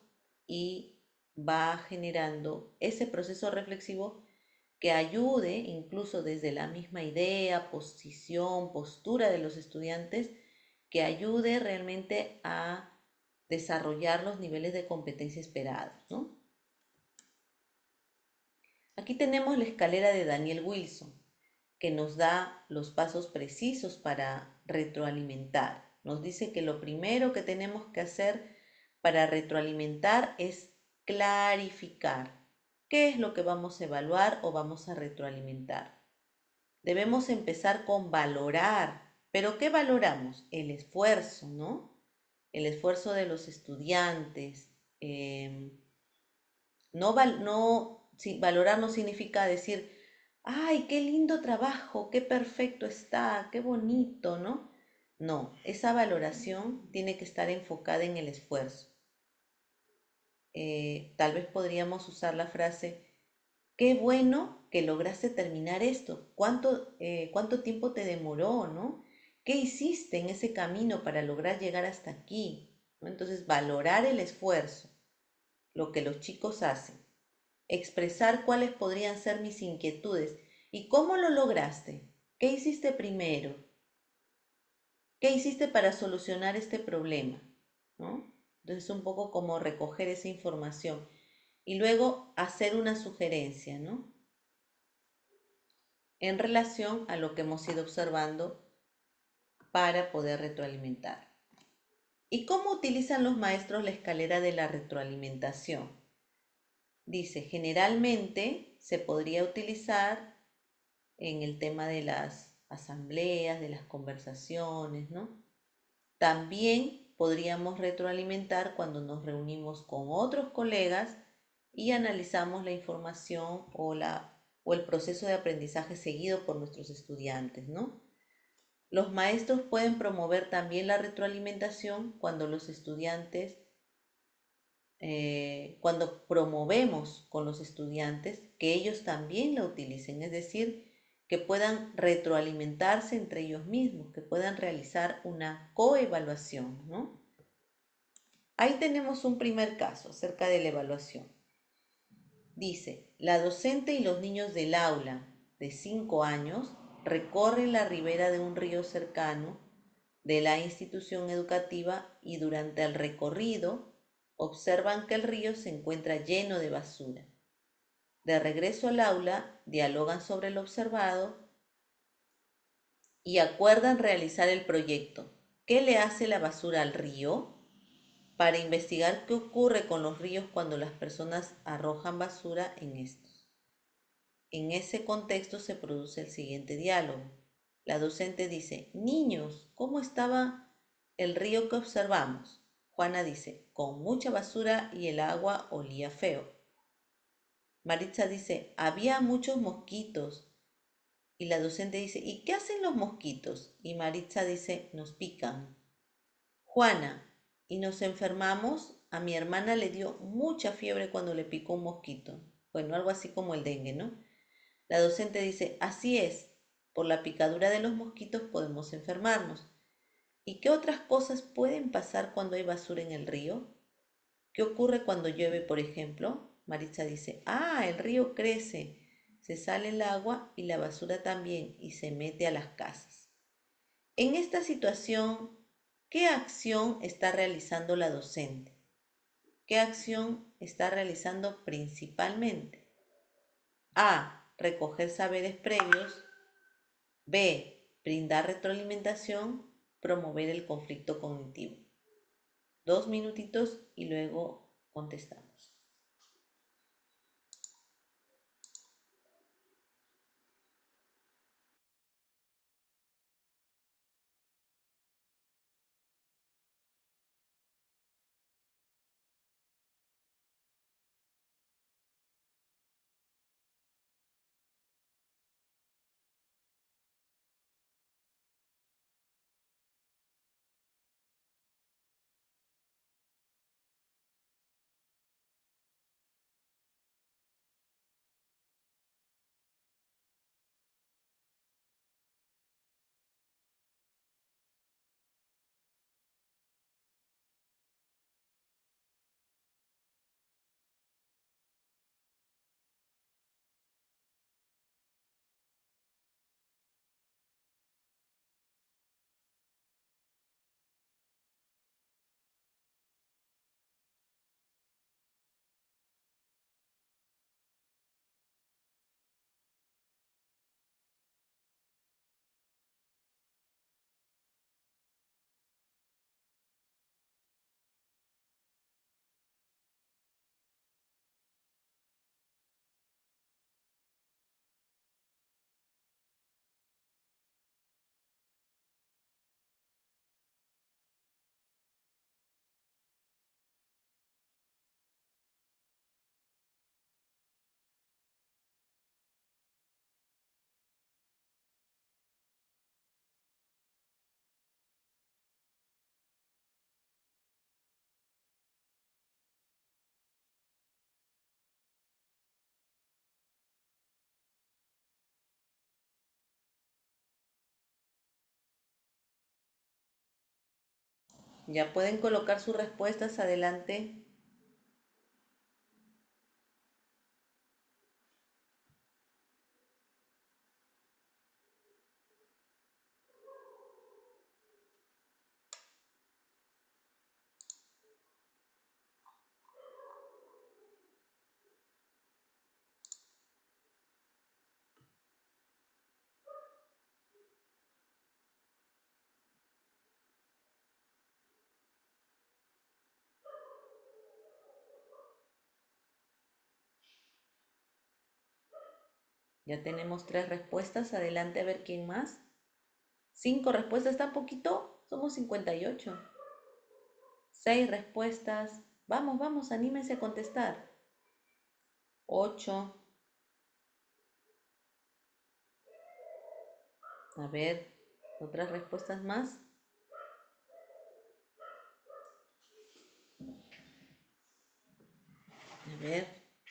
y va generando ese proceso reflexivo que ayude, incluso desde la misma idea, posición, postura de los estudiantes, que ayude realmente a desarrollar los niveles de competencia esperados, ¿no? Aquí tenemos la escalera de Daniel Wilson, que nos da los pasos precisos para retroalimentar. Nos dice que lo primero que tenemos que hacer para retroalimentar es clarificar qué es lo que vamos a evaluar o vamos a retroalimentar. Debemos empezar con valorar. ¿Pero qué valoramos? El esfuerzo, ¿no? El esfuerzo de los estudiantes. Valorar no significa decir, ay, qué lindo trabajo, qué perfecto está, qué bonito, ¿no? No, esa valoración tiene que estar enfocada en el esfuerzo. Tal vez podríamos usar la frase, qué bueno que lograste terminar esto, cuánto tiempo te demoró, ¿no? ¿Qué hiciste en ese camino para lograr llegar hasta aquí? ¿No? Entonces, valorar el esfuerzo, lo que los chicos hacen, expresar cuáles podrían ser mis inquietudes y cómo lo lograste, qué hiciste primero, qué hiciste para solucionar este problema, ¿no? Entonces un poco como recoger esa información y luego hacer una sugerencia, ¿no? En relación a lo que hemos ido observando para poder retroalimentar. ¿Y cómo utilizan los maestros la escalera de la retroalimentación? Dice, generalmente se podría utilizar en el tema de las asambleas, de las conversaciones, ¿no? También podríamos retroalimentar cuando nos reunimos con otros colegas y analizamos la información o el proceso de aprendizaje seguido por nuestros estudiantes, ¿no? Los maestros pueden promover también la retroalimentación cuando los estudiantes, cuando promovemos con los estudiantes que ellos también la utilicen, es decir, que puedan retroalimentarse entre ellos mismos, que puedan realizar una coevaluación, ¿no? Ahí tenemos un primer caso acerca de la evaluación. Dice, la docente y los niños del aula de 5 años recorren la ribera de un río cercano de la institución educativa y durante el recorrido observan que el río se encuentra lleno de basura. De regreso al aula, dialogan sobre lo observado y acuerdan realizar el proyecto. ¿Qué le hace la basura al río? Para investigar qué ocurre con los ríos cuando las personas arrojan basura en estos. En ese contexto se produce el siguiente diálogo. La docente dice, niños, ¿cómo estaba el río que observamos? Juana dice, con mucha basura y el agua olía feo. Maritza dice, había muchos mosquitos. Y la docente dice, ¿y qué hacen los mosquitos? Y Maritza dice, nos pican. Juana, ¿y nos enfermamos? A mi hermana le dio mucha fiebre cuando le picó un mosquito. Bueno, algo así como el dengue, ¿no? La docente dice, así es, por la picadura de los mosquitos podemos enfermarnos. ¿Y qué otras cosas pueden pasar cuando hay basura en el río? ¿Qué ocurre cuando llueve, por ejemplo? Maritza dice, el río crece, se sale el agua y la basura también y se mete a las casas. En esta situación, ¿qué acción está realizando la docente? ¿Qué acción está realizando principalmente? A. Recoger saberes previos. B. Brindar retroalimentación. Promover el conflicto cognitivo. 2 minutitos y luego contestamos. Ya pueden colocar sus respuestas adelante. Ya tenemos 3 respuestas. Adelante a ver quién más. 5 respuestas, ¿está poquito? Somos 58. 6 respuestas. Vamos, vamos, anímense a contestar. 8. A ver, otras respuestas más. A ver,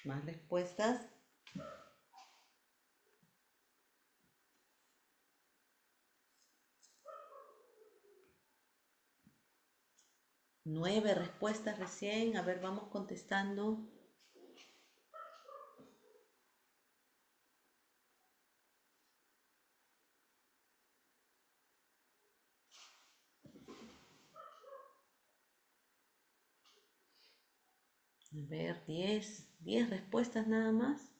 más respuestas. 9 respuestas recién. A ver, vamos contestando. A ver, 10 respuestas nada más.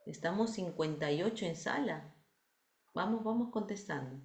Estamos 58 en sala. Vamos, vamos contestando.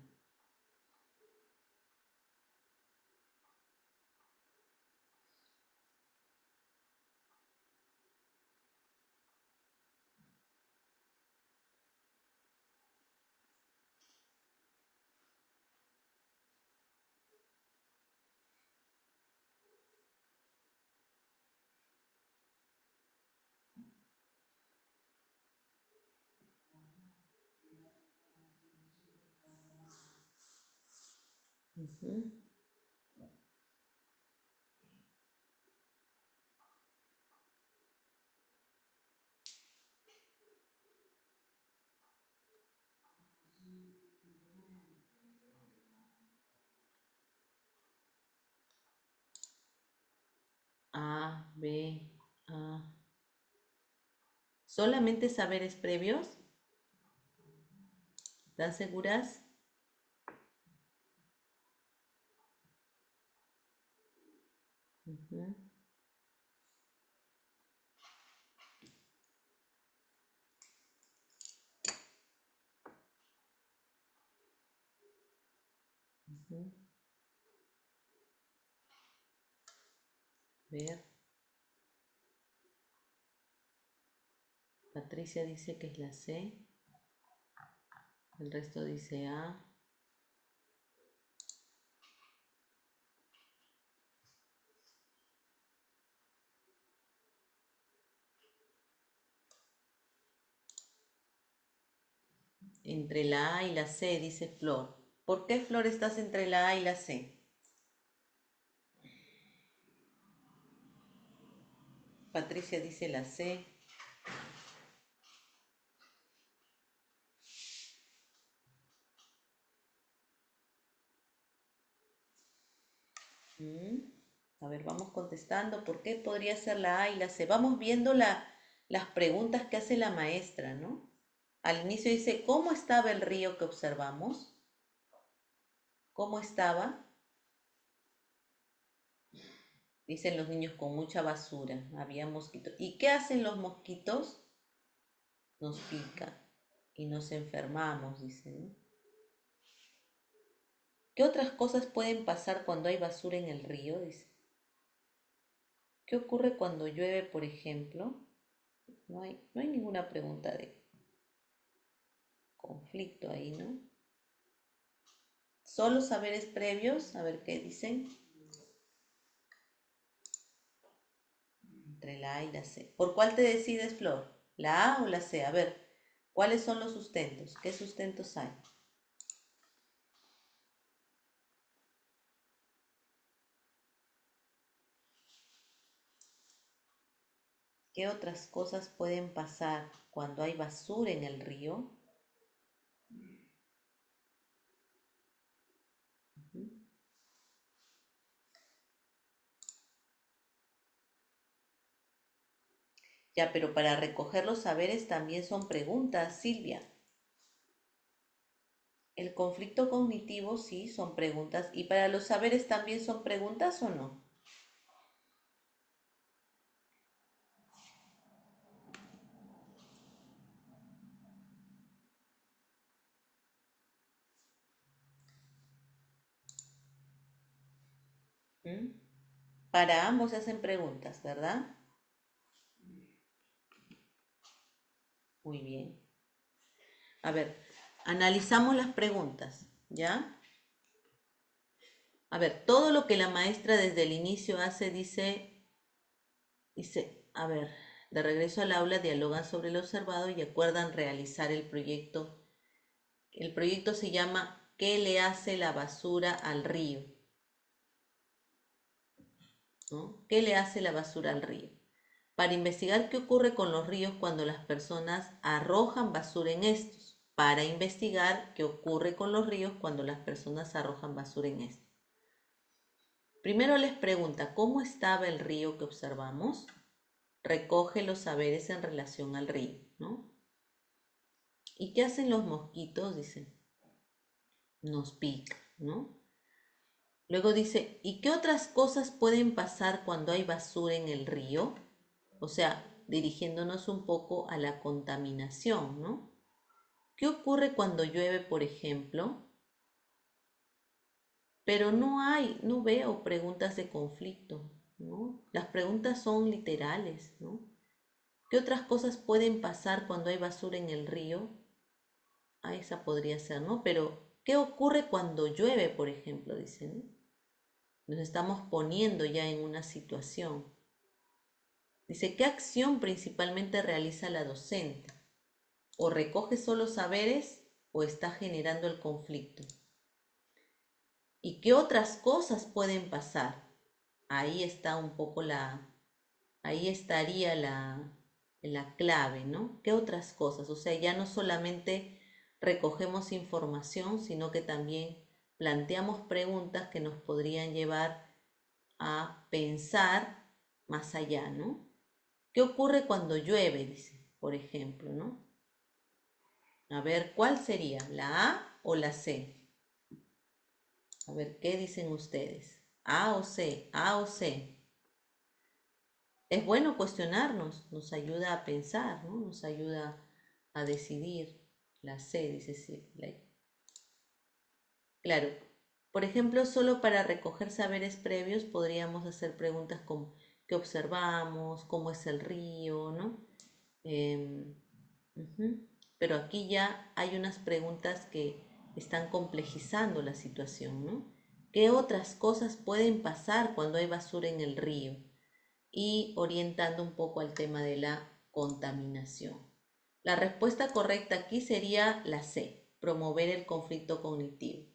Ujú. B, A. ¿Solamente saberes previos? ¿Están seguras? Ujú, ujú. Ver. Patricia dice que es la C. El resto dice A. Entre la A y la C, dice Flor. ¿Por qué, Flor, estás entre la A y la C? Patricia dice la C. Mm, A ver, vamos contestando. ¿Por qué podría ser la A y la C? Vamos viendo las preguntas que hace la maestra, ¿no? Al inicio dice, ¿cómo estaba el río que observamos? ¿Cómo estaba? Dicen los niños con mucha basura. Había mosquitos. ¿Y qué hacen los mosquitos? Nos pica y nos enfermamos, dicen, ¿no? ¿Qué otras cosas pueden pasar cuando hay basura en el río? Dice. ¿Qué ocurre cuando llueve, por ejemplo? No hay ninguna pregunta de conflicto ahí, ¿no? Solo saberes previos, a ver qué dicen. Entre la A y la C. ¿Por cuál te decides, Flor? ¿La A o la C? A ver, ¿cuáles son los sustentos? ¿Qué sustentos hay? ¿Qué otras cosas pueden pasar cuando hay basura en el río? Ujú. Ya, pero para recoger los saberes también son preguntas, Silvia. El conflicto cognitivo sí son preguntas. ¿Y para los saberes también son preguntas o no? ¿Mm? Para ambos se hacen preguntas, ¿verdad? Muy bien. A ver, analizamos las preguntas, ¿ya? A ver, todo lo que la maestra desde el inicio hace, a ver, de regreso al aula dialogan sobre lo observado y acuerdan realizar el proyecto. El proyecto se llama ¿Qué le hace la basura al río? ¿No? ¿Qué le hace la basura al río? Para investigar qué ocurre con los ríos cuando las personas arrojan basura en estos. Para investigar qué ocurre con los ríos cuando las personas arrojan basura en estos. Primero les pregunta, ¿cómo estaba el río que observamos? Recoge los saberes en relación al río, ¿no? ¿Y qué hacen los mosquitos? Dice, nos pica, ¿no? Luego dice, ¿y qué otras cosas pueden pasar cuando hay basura en el río? O sea, dirigiéndonos un poco a la contaminación, ¿no? ¿Qué ocurre cuando llueve, por ejemplo? Pero no veo preguntas de conflicto, ¿no? Las preguntas son literales, ¿no? ¿Qué otras cosas pueden pasar cuando hay basura en el río? Ah, esa podría ser, ¿no? Pero, ¿qué ocurre cuando llueve, por ejemplo? Dice, ¿no? Nos estamos poniendo ya en una situación. Dice, ¿qué acción principalmente realiza la docente? ¿O recoge solo saberes o está generando el conflicto? ¿Y qué otras cosas pueden pasar? Ahí está un poco ahí estaría la clave, ¿no? ¿Qué otras cosas? O sea, ya no solamente recogemos información, sino que también planteamos preguntas que nos podrían llevar a pensar más allá, ¿no? ¿Qué ocurre cuando llueve? Dice, por ejemplo, ¿no? A ver, ¿cuál sería? ¿La A o la C? A ver, ¿qué dicen ustedes? ¿A o C? ¿A o C? Es bueno cuestionarnos, nos ayuda a pensar, ¿no? Nos ayuda a decidir. La C, dice Sibley. Claro, por ejemplo, solo para recoger saberes previos podríamos hacer preguntas como ¿qué observamos? ¿Cómo es el río? ¿No? Em, ujú. Pero aquí ya hay unas preguntas que están complejizando la situación, ¿no? ¿Qué otras cosas pueden pasar cuando hay basura en el río? Y orientando un poco al tema de la contaminación. La respuesta correcta aquí sería la C, promover el conflicto cognitivo.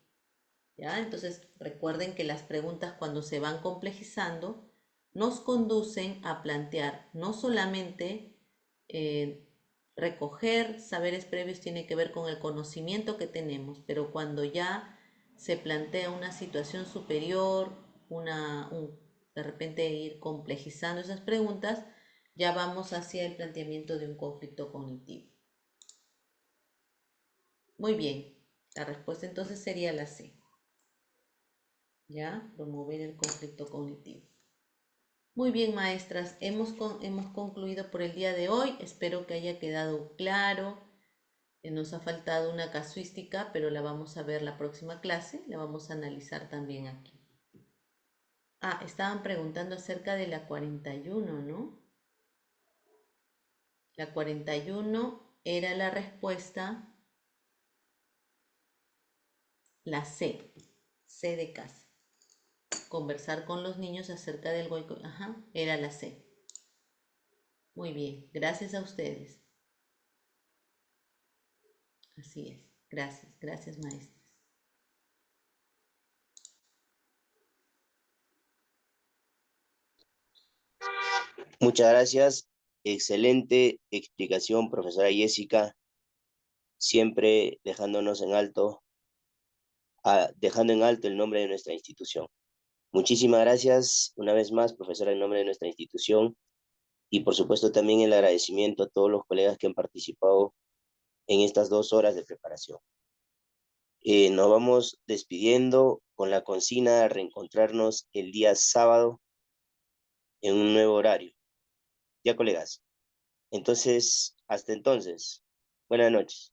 ¿Ya? Entonces recuerden que las preguntas cuando se van complejizando nos conducen a plantear no solamente recoger saberes previos tiene que ver con el conocimiento que tenemos, pero cuando ya se plantea una situación superior, de repente ir complejizando esas preguntas, ya vamos hacia el planteamiento de un conflicto cognitivo. Muy bien, la respuesta entonces sería la C. ¿Ya? Promover el conflicto cognitivo. Muy bien, maestras, hemos concluido por el día de hoy. Espero que haya quedado claro. Nos ha faltado una casuística, pero la vamos a ver la próxima clase. La vamos a analizar también aquí. Ah, estaban preguntando acerca de la 41, ¿no? La 41 era la respuesta, la C, C de casa. Conversar con los niños acerca del goico. Ajá, era la C. Muy bien, gracias a ustedes. Así es. Gracias, gracias maestras. Muchas gracias. Excelente explicación, profesora Jessica, siempre dejándonos en alto, dejando en alto el nombre de nuestra institución. Muchísimas gracias una vez más, profesora, en nombre de nuestra institución y por supuesto también el agradecimiento a todos los colegas que han participado en estas 2 horas de preparación. Nos vamos despidiendo con la consigna de reencontrarnos el día sábado en un nuevo horario. Ya, colegas. Entonces, hasta entonces. Buenas noches.